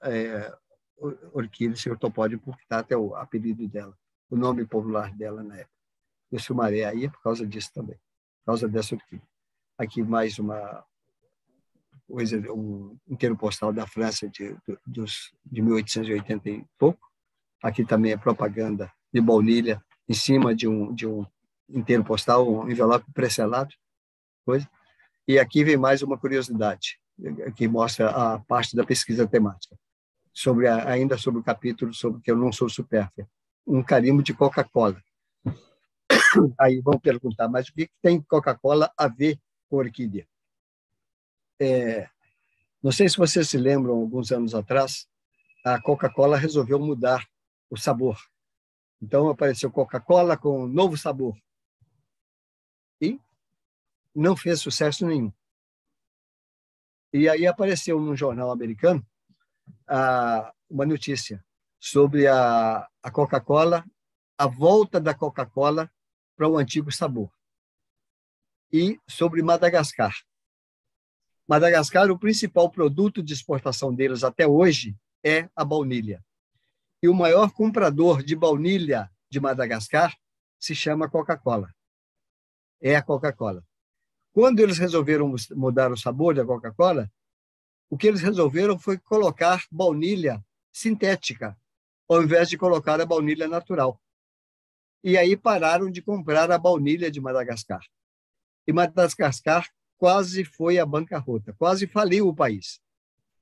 orquídea Cytopodium punctatum, é o apelido dela, o nome popular dela na época. E Sumaré aí é por causa disso também, por causa dessa orquídea. Aqui mais uma coisa, um inteiro postal da França de 1880 e pouco. Aqui também é propaganda de baunilha em cima de um inteiro postal, um envelope pré-selado, coisa. E aqui vem mais uma curiosidade, que mostra a parte da pesquisa temática, ainda sobre o capítulo sobre que eu não sou supérfluo, um carimbo de Coca-Cola. Aí vão perguntar, mas o que tem Coca-Cola a ver com orquídea? Não sei se vocês se lembram, alguns anos atrás, a Coca-Cola resolveu mudar o sabor. Então, apareceu Coca-Cola com um novo sabor. E não fez sucesso nenhum. E aí apareceu num jornal americano uma notícia sobre a Coca-Cola, a volta da Coca-Cola para o antigo sabor. E sobre Madagascar. Madagascar, o principal produto de exportação deles até hoje é a baunilha. E o maior comprador de baunilha de Madagascar se chama Coca-Cola. É a Coca-Cola. Quando eles resolveram mudar o sabor da Coca-Cola, o que eles resolveram foi colocar baunilha sintética, ao invés de colocar a baunilha natural. E aí pararam de comprar a baunilha de Madagascar. E Madagascar quase foi à bancarrota, quase faliu o país.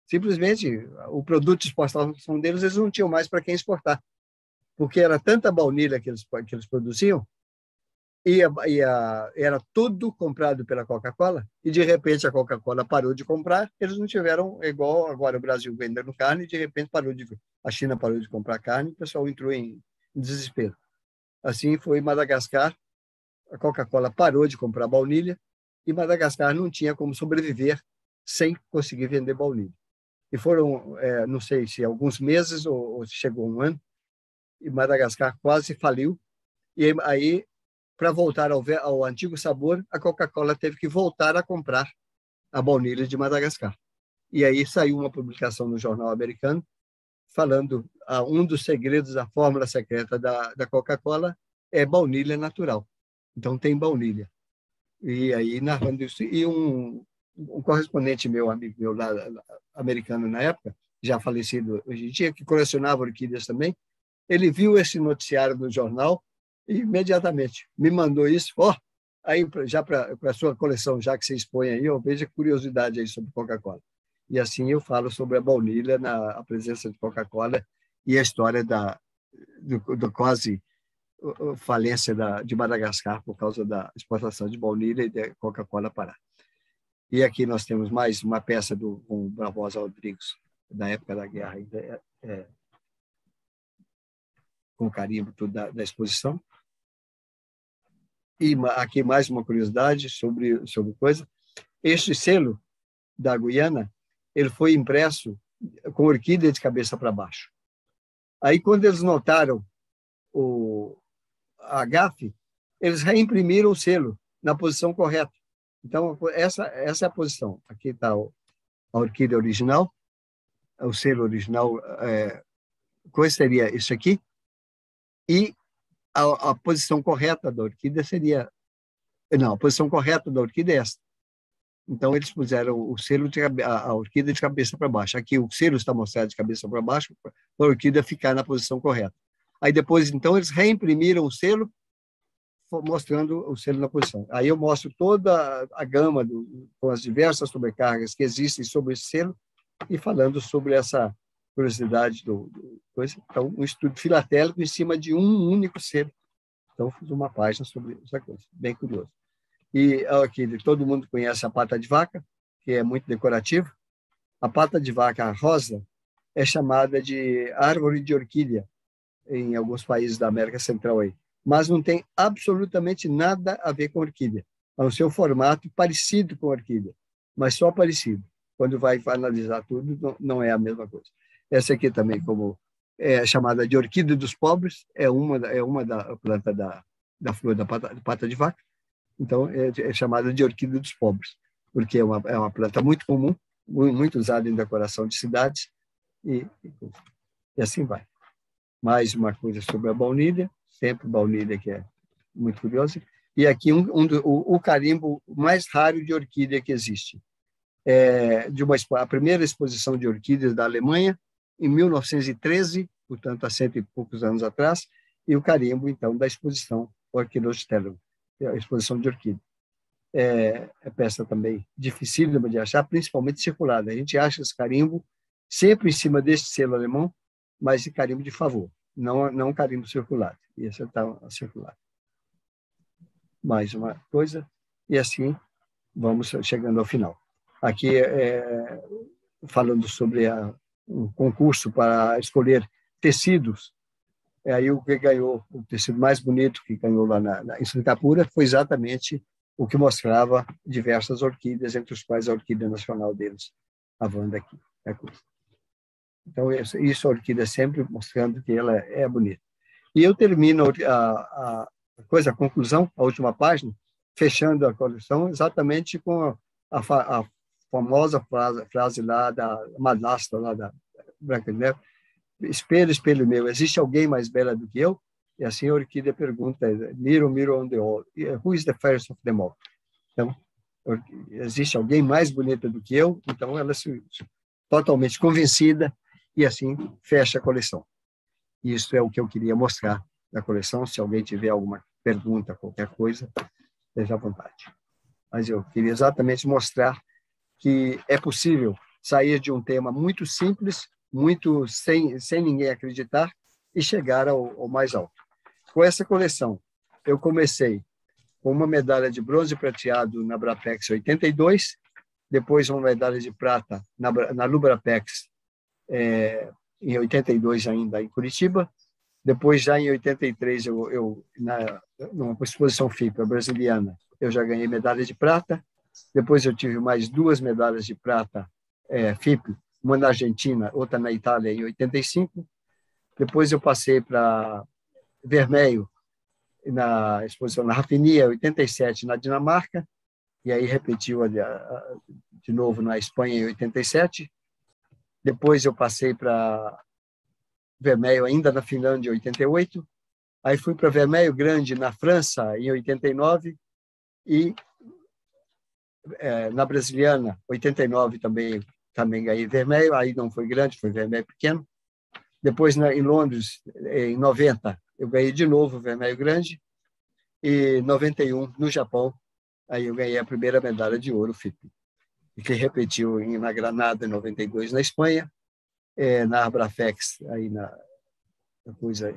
Simplesmente, o produto de exportação deles, eles não tinham mais para quem exportar, porque era tanta baunilha que eles produziam, era tudo comprado pela Coca-Cola, e de repente a Coca-Cola parou de comprar, eles não tiveram, igual agora o Brasil vendendo carne, e de repente a China parou de comprar carne, o pessoal entrou em desespero. Assim foi Madagascar, a Coca-Cola parou de comprar baunilha, e Madagascar não tinha como sobreviver sem conseguir vender baunilha. E foram, não sei se alguns meses ou chegou um ano, e Madagascar quase faliu, e aí, para voltar ao antigo sabor, a Coca-Cola teve que voltar a comprar a baunilha de Madagascar. E aí saiu uma publicação no jornal americano falando um dos segredos da fórmula secreta da Coca-Cola é baunilha natural. Então tem baunilha. E aí, narrando isso, e um correspondente meu, amigo meu lá, americano na época, já falecido hoje em dia, que colecionava orquídeas também, ele viu esse noticiário no jornal e imediatamente me mandou isso. Aí já para a sua coleção, já que você expõe aí, eu vejo curiosidade aí sobre Coca-Cola. E assim eu falo sobre a baunilha, a presença de Coca-Cola e a história do quase falência de Madagascar por causa da exportação de baunilha e da Coca-Cola parar. E aqui nós temos mais uma peça com Barbosa Rodrigues, da época da guerra, ainda com carimbo tudo da exposição. E aqui mais uma curiosidade sobre coisa. Este selo da Guiana, ele foi impresso com orquídea de cabeça para baixo. Aí, quando eles notaram a gafe, eles reimprimiram o selo na posição correta. Então, essa é a posição. Aqui está a orquídea original, o selo original, qual seria isso aqui? E a posição correta da orquídea seria... Não, a posição correta da orquídea é esta. Então, eles puseram o selo a orquídea de cabeça para baixo. Aqui o selo está mostrado de cabeça para baixo, para a orquídea ficar na posição correta. Aí depois, então, eles reimprimiram o selo, mostrando o selo na posição. Aí eu mostro toda a gama com as diversas sobrecargas que existem sobre esse selo e falando sobre essa curiosidade coisa. Então, um estudo filatélico em cima de um único selo. Então, fiz uma página sobre essa coisa, bem curioso. E aqui, todo mundo conhece a pata de vaca, que é muito decorativa. A pata de vaca rosa é chamada de árvore de orquídea em alguns países da América Central aí, mas não tem absolutamente nada a ver com orquídea, a não ser o formato parecido com orquídea, mas só parecido. Quando vai analisar tudo, não é a mesma coisa. Essa aqui também, como é chamada de orquídea dos pobres, é uma da planta da flor da pata de vaca. Então, é chamada de orquídea dos pobres, porque é uma planta muito comum, muito usada em decoração de cidades, e assim vai. Mais uma coisa sobre a baunilha, sempre baunilha, que é muito curiosa. E aqui o carimbo mais raro de orquídea que existe. A primeira exposição de orquídeas da Alemanha, em 1913, portanto, há 100 e poucos anos atrás, e o carimbo, então, da exposição Orchidausstellung, a exposição de orquídea. É peça também dificílima de achar, principalmente circulada. A gente acha esse carimbo sempre em cima deste selo alemão, mas esse carimbo de favor, não carimbo circulado. E esse está circulado. Mais uma coisa, e assim vamos chegando ao final. Aqui, falando sobre um concurso para escolher tecidos, aí o que ganhou, o tecido mais bonito que ganhou lá em Singapura foi exatamente o que mostrava diversas orquídeas, entre os quais a orquídea nacional deles, a Wanda aqui. Então, isso a orquídea sempre mostrando que ela é bonita. E eu termino a conclusão, a última página, fechando a coleção exatamente com a famosa frase lá da madrasta, lá da Branca de Neve: espelho, espelho meu, existe alguém mais bela do que eu? E assim a orquídea pergunta: mirror, mirror on the wall, who is the fairest of them all? Então, existe alguém mais bonita do que eu? Então, ela se totalmente convencida, e assim fecha a coleção. Isso é o que eu queria mostrar da coleção. Se alguém tiver alguma pergunta, qualquer coisa, esteja à vontade. Mas eu queria exatamente mostrar que é possível sair de um tema muito simples, muito sem ninguém acreditar, e chegar ao mais alto. Com essa coleção, eu comecei com uma medalha de bronze prateado na Brapex 82, depois uma medalha de prata na Lubrapex em 82 ainda em Curitiba. Depois, já em 83, numa exposição FIPA brasiliana, eu já ganhei medalha de prata. Depois eu tive mais 2 medalhas de prata FIP, uma na Argentina, outra na Itália, em 85. Depois eu passei para vermelho na exposição na Rafinia, 87, na Dinamarca, e aí repetiu de novo na Espanha, em 87. Depois eu passei para vermelho ainda na Finlândia, em 88. Aí fui para vermelho grande na França, em 89. E na Brasiliana, 89 também ganhei vermelho. Aí não foi grande, foi vermelho pequeno. Depois, em Londres, em 90, eu ganhei de novo vermelho grande. E 91, no Japão, aí eu ganhei a primeira medalha de ouro FIP. E que repetiu na Granada, em 92, na Espanha, na Abrafex, aí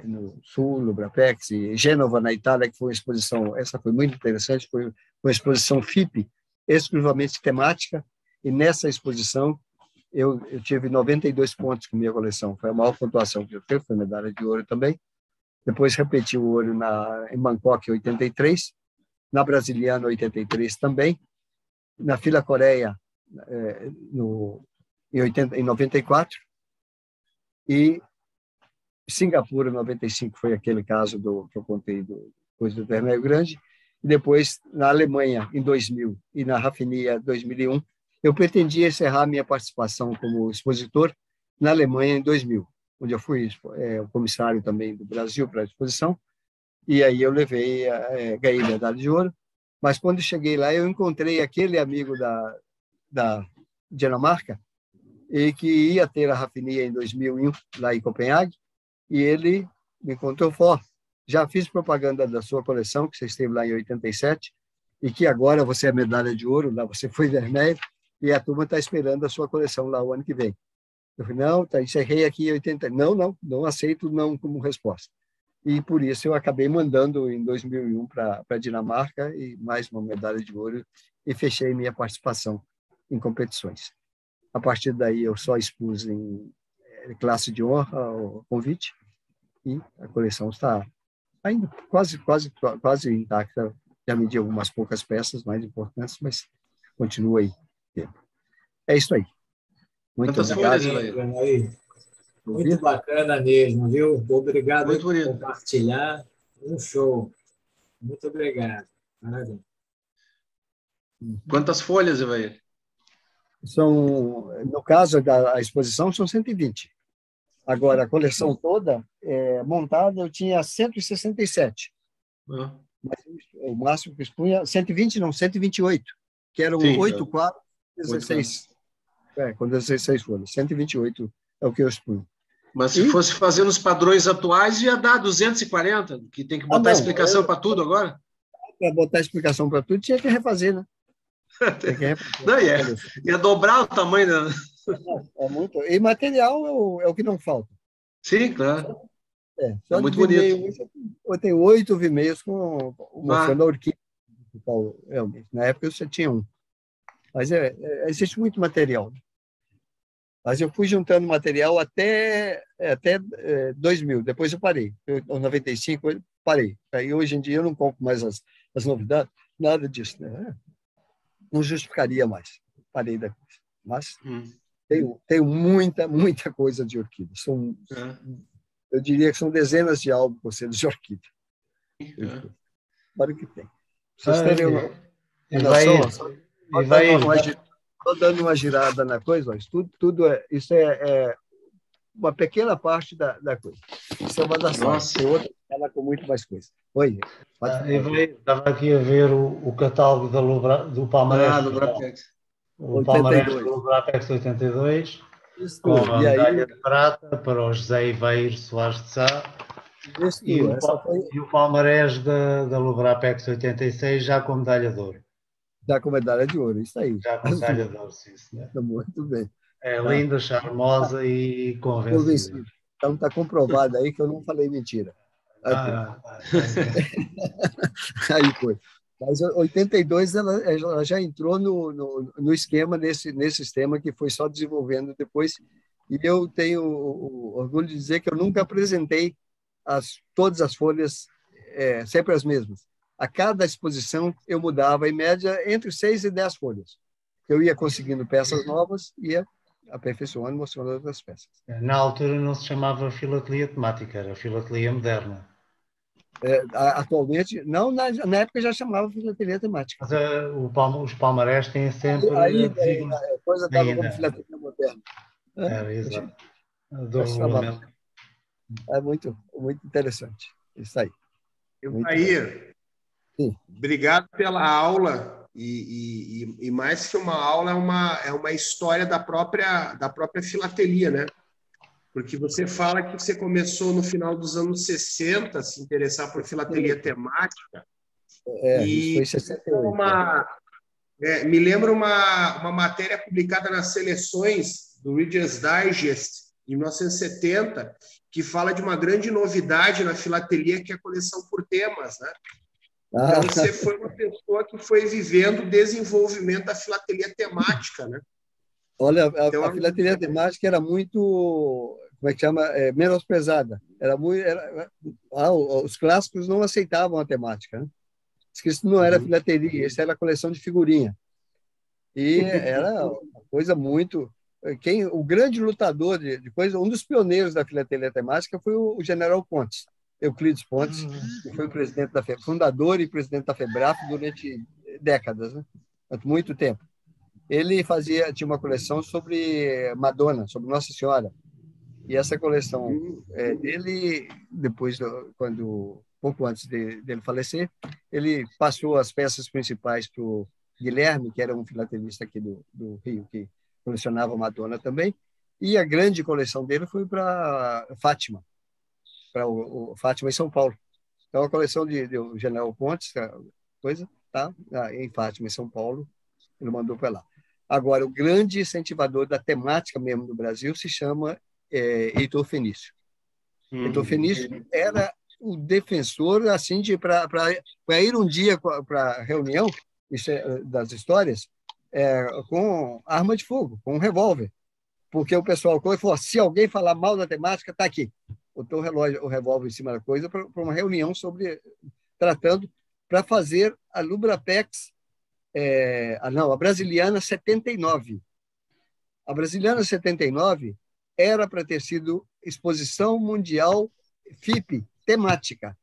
no Sul, no Brapex, e Gênova, na Itália, que foi uma exposição, essa foi muito interessante, foi uma exposição FIP, exclusivamente temática, e nessa exposição eu tive 92 pontos com minha coleção, foi a maior pontuação que eu tive, foi medalha de ouro também. Depois repeti o ouro em Bangkok, em 83, na Brasiliana, 83 também, na Fila Coreia, em 94, e Singapura, 95, foi aquele caso que eu contei do vermelho grande. E depois, na Alemanha, em 2000, e na Rafinia, 2001, eu pretendia encerrar minha participação como expositor na Alemanha em 2000, onde eu fui o comissário também do Brasil para a exposição, e aí eu ganhei medalha de ouro. Mas quando cheguei lá, eu encontrei aquele amigo da Dinamarca, e que ia ter a Rafinia em 2001, lá em Copenhague, e ele me contou: já fiz propaganda da sua coleção, que você esteve lá em 87, e que agora você é medalha de ouro, lá você foi vermelho, e a turma está esperando a sua coleção lá o ano que vem. Eu falei: não, encerrei aqui em 80. Não aceito não como resposta. E por isso eu acabei mandando em 2001 para a Dinamarca, e mais uma medalha de ouro, e fechei minha participação em competições. A partir daí eu só expus em classe de honra o convite, e a coleção está ainda quase intacta. Já medi algumas poucas peças mais importantes, mas continua aí. É isso aí. Muito obrigado. Muito bacana mesmo, viu? Obrigado por compartilhar. Um show. Muito obrigado. Parabéns. Quantas folhas, Evair? No caso da exposição, são 120. Agora, a coleção toda montada, eu tinha 167. Mas o máximo que expunha, 120 não, 128, que eram 8 quadros, 16. Com 16 folhas. 128 é o que eu expunho. Mas se fosse fazer nos padrões atuais, ia dar 240, que tem que botar explicação para tudo agora? Para botar explicação para tudo, tinha que refazer, né? Não, ia dobrar o tamanho da... É muito. E material é o que não falta. Sim, claro. É muito bonito. Eu tenho 8 Vimeios mostrando a orquídea. Realmente. Na época eu só tinha um. Mas existe muito material. Mas eu fui juntando material até 2000. Depois eu parei. Em 95 eu parei. Aí hoje em dia eu não compro mais as novidades. nada disso, né? Não justificaria mais. Parei da coisa. Mas tenho muita coisa de orquídea. Eu diria que são dezenas de álbuns conselhos de orquídea. Para o que tem. Vocês terem uma noção, estou dando uma girada na coisa, isso é uma pequena parte da coisa. Isso é uma das partes. Tem outra que fala com muito mais coisa. Oi. Estava aqui a ver o catálogo do Palmarés. O Palmarés do Lubrapex 82, com a medalha de prata para o José Iveiro Soares de Sá. E o Palmarés da Lubrapex 86 já com medalha de ouro. Já com medalha de ouro, isso aí. Já com medalha de ouro, sim, senhor. Muito bem. É linda, charmosa e convencida. Então está comprovado aí que eu não falei mentira. Aí foi. Mas 82 ela já entrou no esquema, nesse sistema que foi só desenvolvendo depois. E eu tenho o orgulho de dizer que eu nunca apresentei todas as folhas sempre as mesmas. A cada exposição eu mudava, em média, entre 6 e 10 folhas. Eu ia conseguindo peças novas e ia aperfeiçoando, mostrando outras peças. Na altura não se chamava filatelia temática, era filatelia moderna. Atualmente, não, na época já chamava filatelia temática. Mas os palmarés têm sempre... A coisa estava como filatelia moderna. Era, exato. Do regulamento. É muito interessante. Isso aí. Evair, obrigado pela aula. E mais que uma aula, é uma história da própria filatelia, né? Porque você fala que você começou no final dos anos 60 a se interessar por filatelia temática. Isso foi em 68. Me lembra uma matéria publicada nas Seleções do Reader's Digest, em 1970, que fala de uma grande novidade na filatelia, que é a coleção por temas, né? Então, você foi uma pessoa que foi vivendo o desenvolvimento da filatelia temática, né? Olha, a filatelia temática era muito, como é que chama, menosprezada. Os clássicos não aceitavam a temática, né? Diz que isso não era filatelia, isso era coleção de figurinha. E era uma coisa muito... o grande lutador de coisa, um dos pioneiros da filatelia temática foi o General Pontes, Euclides Pontes, que foi o presidente fundador e presidente da FEBRAF durante décadas, né? Muito tempo. Ele tinha uma coleção sobre Madonna, sobre Nossa Senhora. E essa coleção dele, depois, pouco antes dele falecer, ele passou as peças principais para o Guilherme, que era um filatelista aqui do Rio, que colecionava Madonna também, e a grande coleção dele foi para Fátima, para o Fátima em São Paulo. Então, a coleção do General Pontes, em Fátima, em São Paulo, ele mandou para lá. Agora, o grande incentivador da temática mesmo do Brasil se chama Heitor Fenício. Heitor Fenício era o defensor, assim, para ir um dia para a reunião das histórias com arma de fogo, com um revólver. Porque o pessoal falou, se alguém falar mal da temática, está aqui. Botou o revólver em cima da coisa para uma reunião tratando para fazer a Lubrapex, a Brasiliana 79. A Brasiliana 79 era para ter sido Exposição Mundial FIP temática.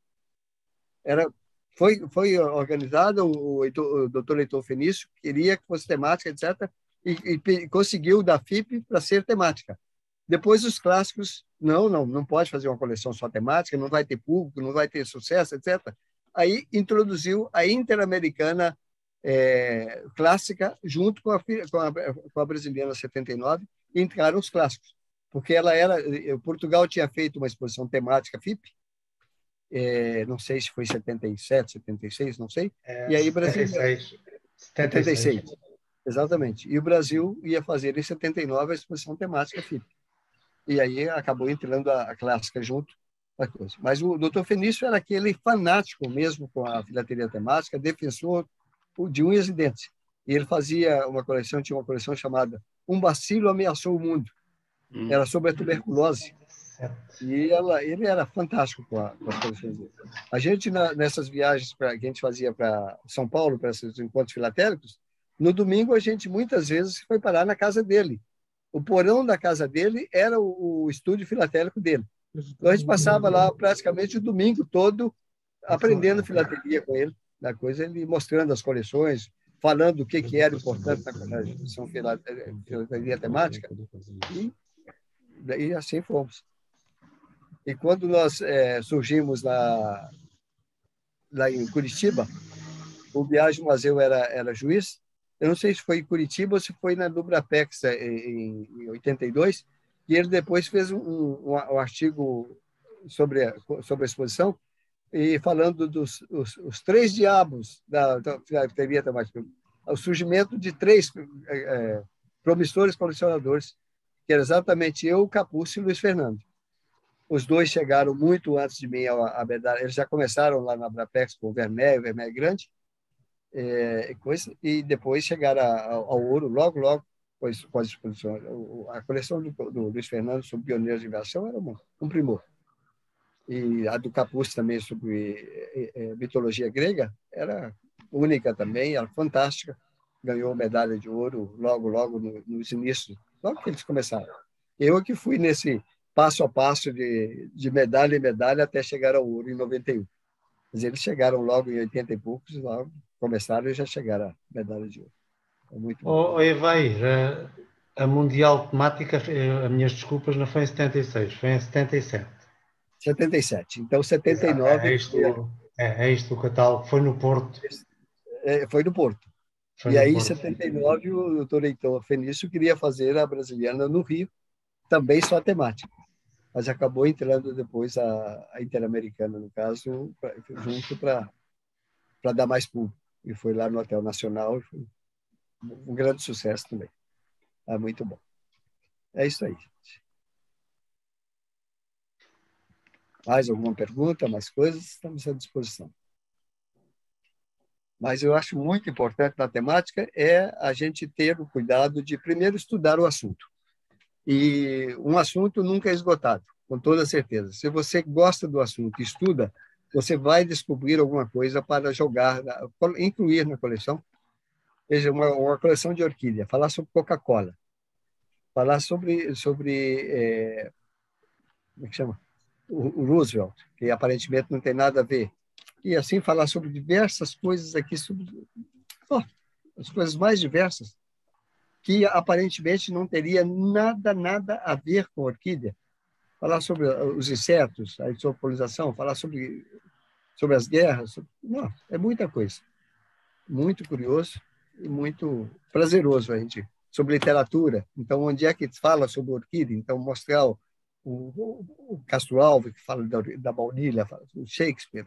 Foi organizada, o Dr. Heitor Fenício queria que fosse temática, etc., e conseguiu da FIP para ser temática. Depois os clássicos, não pode fazer uma coleção só temática, não vai ter público, não vai ter sucesso, etc. Aí introduziu a Interamericana clássica junto com a Brasiliana 79 e entraram os clássicos, porque Portugal tinha feito uma exposição temática FIP, não sei se foi 77, 76, não sei, e aí Brasil 76. Exatamente, e o Brasil ia fazer em 79 a exposição temática FIP, e aí acabou entrando a clássica junto. Mas o Dr. Fenício era aquele fanático mesmo com a filatelia temática, defensor de unhas e dentes. E ele tinha uma coleção chamada Um Bacilo Ameaçou o Mundo. Era sobre a tuberculose. E ele era fantástico com as coleções dele. A gente, nessas viagens que a gente fazia para São Paulo, para esses encontros filatélicos, no domingo a gente muitas vezes foi parar na casa dele. O porão da casa dele era o estúdio filatélico dele. Então a gente passava lá praticamente o domingo todo aprendendo filatelia com ele, da coisa, ele mostrando as coleções, falando o que era importante na edição filatelia temática, e assim fomos. E quando nós surgimos lá em Curitiba, o Biagio Mazeu era juiz. Eu não sei se foi em Curitiba ou se foi na Lubrapex em 82, e ele depois fez um artigo sobre a exposição, e falando dos os 3 diabos da filatelia temática, o surgimento de 3 promissores colecionadores, que era exatamente eu, o Capúcio e o Luiz Fernando. Os 2 chegaram muito antes de mim à medalha. Eles já começaram lá na Brapex com o Vermelho Grande, e depois chegaram ao ouro logo, pois com a exposição. A coleção do Luiz Fernando sobre pioneiros de aviação era um primor. E a do Capúcio também sobre mitologia grega era única também, era fantástica. Ganhou medalha de ouro logo nos inícios, logo que eles começaram. Eu que fui nesse passo a passo de medalha em medalha até chegar ao ouro em 91. Mas eles chegaram logo em 80 e poucos, logo começaram e já chegaram à medalha de ouro. É muito bom. Evair, a Mundial Temática, as minhas desculpas, não foi em 76, foi em 77. 77. Então, 79... É isto o catálogo. Foi no Porto. Foi no Porto. E aí, em 79, o doutor Heitor Fenício queria fazer a brasiliana no Rio, também só a temática. Mas acabou entrando depois a Interamericana, no caso, junto para dar mais público. E foi lá no Hotel Nacional, e foi um grande sucesso também. É muito bom. É isso aí, gente. Mais alguma pergunta, mais coisas? Estamos à disposição. Mas eu acho muito importante na temática a gente ter o cuidado de primeiro estudar o assunto. E um assunto nunca é esgotado, com toda certeza. Se você gosta do assunto e estuda, você vai descobrir alguma coisa para jogar, incluir na coleção. Veja, uma coleção de orquídea, falar sobre Coca-Cola, falar sobre como é que chama? O Roosevelt, que aparentemente não tem nada a ver. E assim falar sobre diversas coisas aqui, sobre as coisas mais diversas, que aparentemente não teria nada a ver com a orquídea. Falar sobre os insetos, a polinização, falar sobre as guerras. Não, é muita coisa. Muito curioso e muito prazeroso a gente. Sobre literatura. Então, onde é que fala sobre orquídea? Então, mostrar o Castro Alves, que fala da baunilha, o Shakespeare.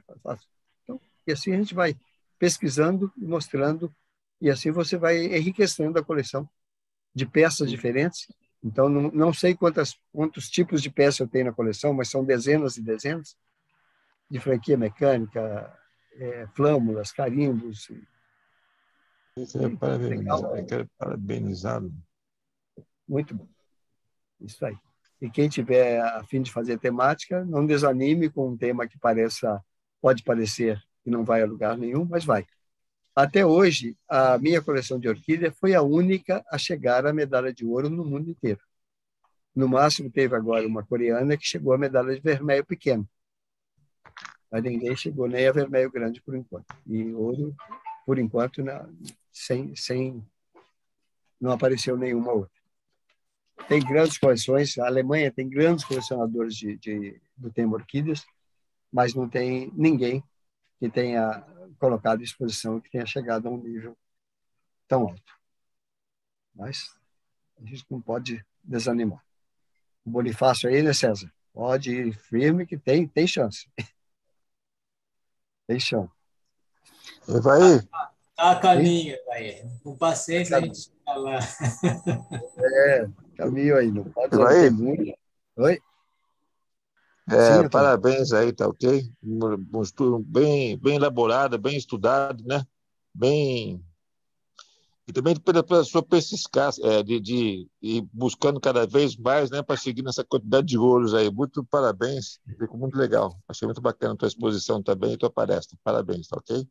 Então, e assim a gente vai pesquisando e mostrando, e assim você vai enriquecendo a coleção de peças diferentes. Então, não sei quantos tipos de peças eu tenho na coleção, mas são dezenas e dezenas, de franquia mecânica, flâmulas, carimbos. Quero parabenizá-lo. Muito bom. Isso aí. E quem tiver a fim de fazer temática, não desanime com um tema que pode parecer que não vai a lugar nenhum, mas vai. Até hoje, a minha coleção de orquídea foi a única a chegar à medalha de ouro no mundo inteiro. No máximo, teve agora uma coreana que chegou à medalha de vermelho pequeno. Mas ninguém chegou nem a vermelho grande por enquanto. E ouro, por enquanto, não apareceu nenhuma outra. Tem grandes coleções, a Alemanha tem grandes colecionadores do tema orquídeas, mas não tem ninguém que tenha colocado à exposição, que tenha chegado a um nível tão alto. Mas a gente não pode desanimar. O Bonifácio aí, né, César? Pode ir firme que tem chance. Tem chão. Vai. Tá a caminho, vai. Com paciência a gente chega lá. Caminho aí, não pode ter muito. Oi? Sim, parabéns aí, tá ok? Um estudo bem elaborado, bem estudado, né? Bem E também pela sua persistência, de ir buscando cada vez mais, né, para seguir nessa quantidade de ouros aí. Muito parabéns, ficou muito legal. Achei muito bacana a tua exposição também e tua palestra. Parabéns, tá ok?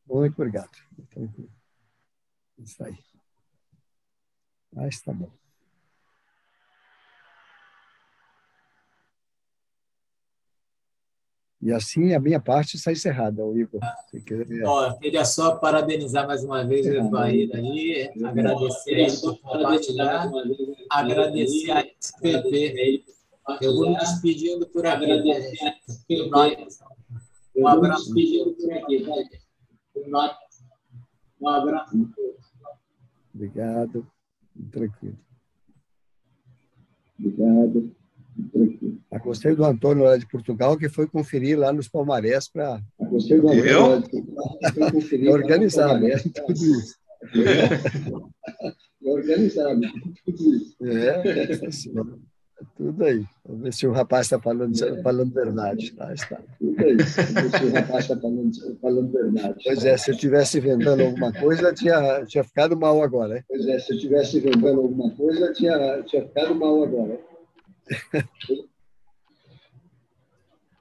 Muito obrigado. Isso aí. Mas tá bom. E assim a minha parte está encerrada, Igor. Queria só parabenizar mais uma vez o Evair aí, agradecer a ele por compartilhar, agradecer a SPP. Eu vou me despedindo por aqui. Um abraço. Um abraço. Obrigado. Tranquilo. Obrigado. Eu gostei do Antônio lá de Portugal, que foi conferir lá nos Palmarés para organizar, né? Tudo isso. Organizado. Tudo aí. Vamos ver se o rapaz está falando verdade. Está. Tudo aí. Vamos ver se o rapaz está falando verdade. Pois é, se eu estivesse inventando alguma coisa, tinha ficado mal agora. Hein? Pois é, se eu estivesse inventando alguma coisa, tinha ficado mal agora.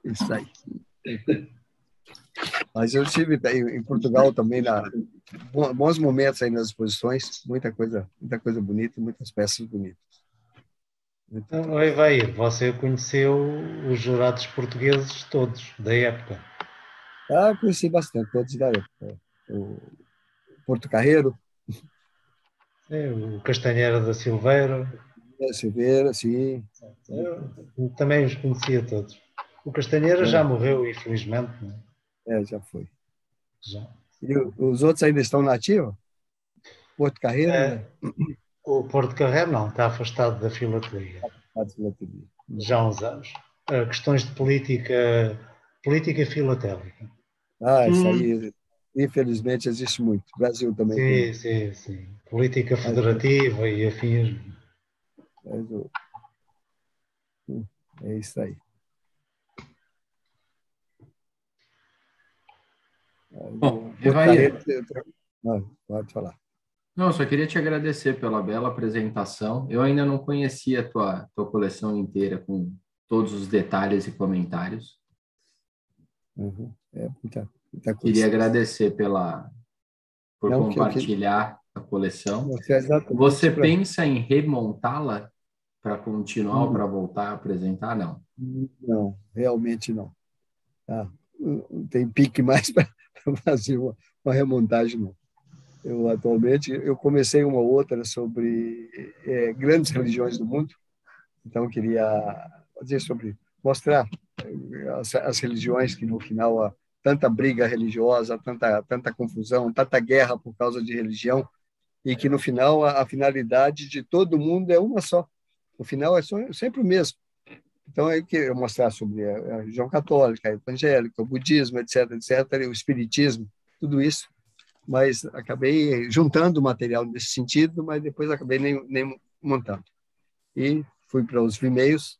Isso aí. Mas eu estive em Portugal também, bons momentos aí nas exposições, muita coisa bonita, muitas peças bonitas. Então, Evair, você conheceu os jurados portugueses todos, da época? Conheci bastante, todos da época. O Porto Carreiro. O Castanheira da Silveira. Silveira, sim. Eu também os conhecia todos. O Castanheira já morreu, infelizmente. Não é? Já foi. Já. E os outros ainda estão nativos? Porto Carreiro? O Porto Carreiro não, está afastado da filatelia. Já há uns anos. Questões de política filatélica. Isso aí, infelizmente, existe muito. O Brasil também. Sim. Política federativa e afins. É isso aí. Bom, Evair, pode falar. Não, só queria te agradecer pela bela apresentação. Eu ainda não conhecia a tua coleção inteira com todos os detalhes e comentários. Muita coisa. Queria agradecer por compartilhar a coleção. Você pensa em remontá-la para continuar ou para voltar a apresentar? Não. Não, realmente não. Não tem pique mais para fazer uma remontagem, não. Atualmente, eu comecei uma outra sobre grandes religiões do mundo, então eu queria mostrar as religiões que no final há tanta briga religiosa, tanta confusão, tanta guerra por causa de religião, e que no final a finalidade de todo mundo é uma só. O final é sempre o mesmo. Então, eu queria mostrar sobre a religião católica, a evangélica, o budismo, etc., o espiritismo, tudo isso. Mas acabei juntando material nesse sentido, mas depois acabei nem montando. E fui para os Vimeios,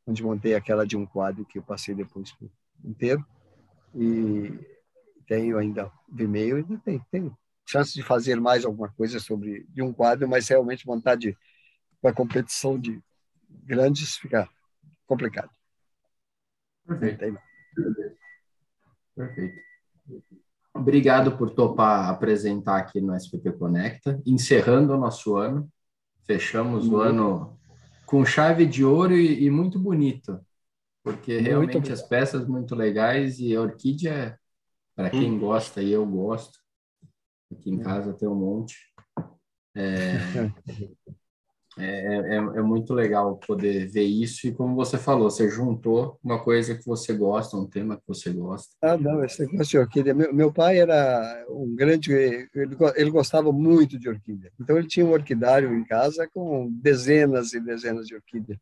onde montei aquela de um quadro que eu passei depois inteiro. E tenho ainda Vimeo, ainda tenho chance de fazer mais alguma coisa de um quadro, mas realmente montar para competição de grandes fica complicado. Perfeito. Obrigado por topar apresentar aqui no SPP Conecta, encerrando o nosso ano. Fechamos o ano com chave de ouro e muito bonito, porque realmente as peças muito legais e a orquídea, para quem gosta, e eu gosto, aqui em casa tem um monte. É muito legal poder ver isso e, como você falou, você juntou uma coisa que você gosta, um tema que você gosta. Não, esse negócio de orquídea. Meu pai era um grande... Ele gostava muito de orquídea. Então, ele tinha um orquidário em casa com dezenas e dezenas de orquídeas.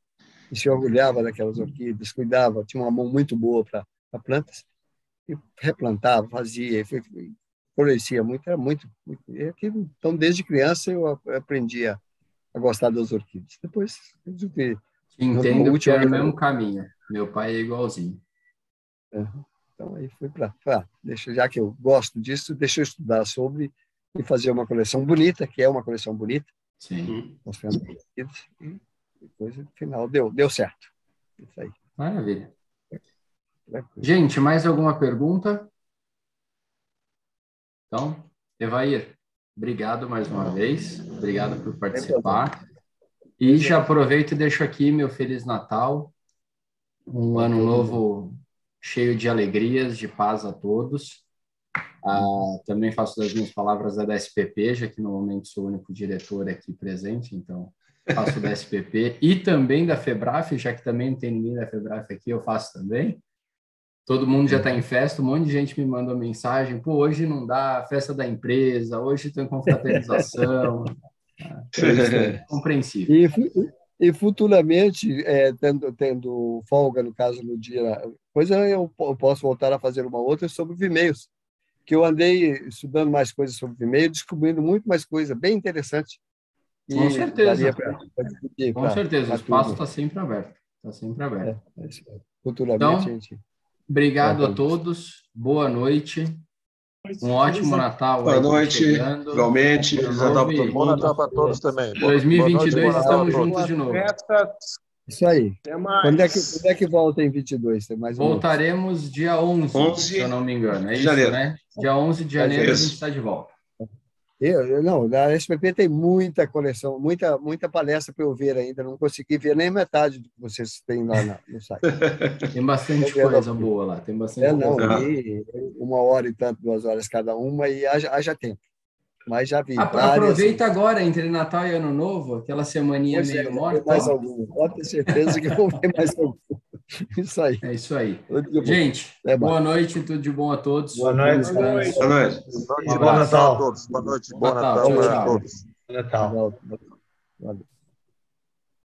E se orgulhava daquelas orquídeas, cuidava, tinha uma mão muito boa para plantas. E replantava, fazia, florescia muito, era muito. Então, desde criança, eu aprendi a gostar das orquídeas. Depois, entendo que era o mesmo caminho. Meu pai é igualzinho. Então, aí foi já que eu gosto disso, deixa eu estudar sobre e fazer uma coleção bonita, que é uma coleção bonita. Sim. E depois, no final, deu certo. Isso aí. Maravilha. Gente, mais alguma pergunta? Então, Evair, obrigado mais uma vez. Obrigado por participar. E já aproveito e deixo aqui meu Feliz Natal. Um ano novo cheio de alegrias, de paz a todos. Também faço das minhas palavras da SPP, já que no momento sou o único diretor aqui presente, então faço da SPP e também da FEBRAF, já que também não tem ninguém da FEBRAF aqui, eu faço também. Todo mundo já está em festa, um monte de gente me manda mensagem, pô, hoje não dá, festa da empresa, hoje tem confraternização. Compreensível. E futuramente, tendo folga, no caso, no dia, depois eu posso voltar a fazer uma outra sobre Vimeios, que eu andei estudando mais coisas sobre Vimeo, descobrindo muito mais coisa bem interessante. Com certeza. Com certeza, o espaço está sempre aberto. Está sempre aberto. Futuramente, então, gente. Obrigado a todos, boa noite, um ótimo Natal. Boa noite, igualmente. Bom Natal para todos também. 2022 estamos juntos de novo. Isso aí. Quando é que volta em 22? Tem mais Voltaremos dia 11, se eu não me engano. É isso, janeiro. Né? Dia 11 de janeiro a gente está de volta. Não, na SPP tem muita coleção, muita palestra para eu ver ainda. Não consegui ver nem metade do que vocês têm lá no site. Tem bastante coisa boa lá. Tem bastante coisa. E 1 hora e tanto, 2 horas cada uma, e haja tempo. Mas já vi. Aproveita agora, entre Natal e Ano Novo, aquela semaninha meio morta. Mais algum. Pode ter certeza que vou ver mais algum. Isso aí. É isso aí. Gente, boa noite, tudo de bom a todos. Boa noite. Boa noite. Bom Natal a todos. Boa noite. Bom Natal. Tchau. Bom Natal. Valeu.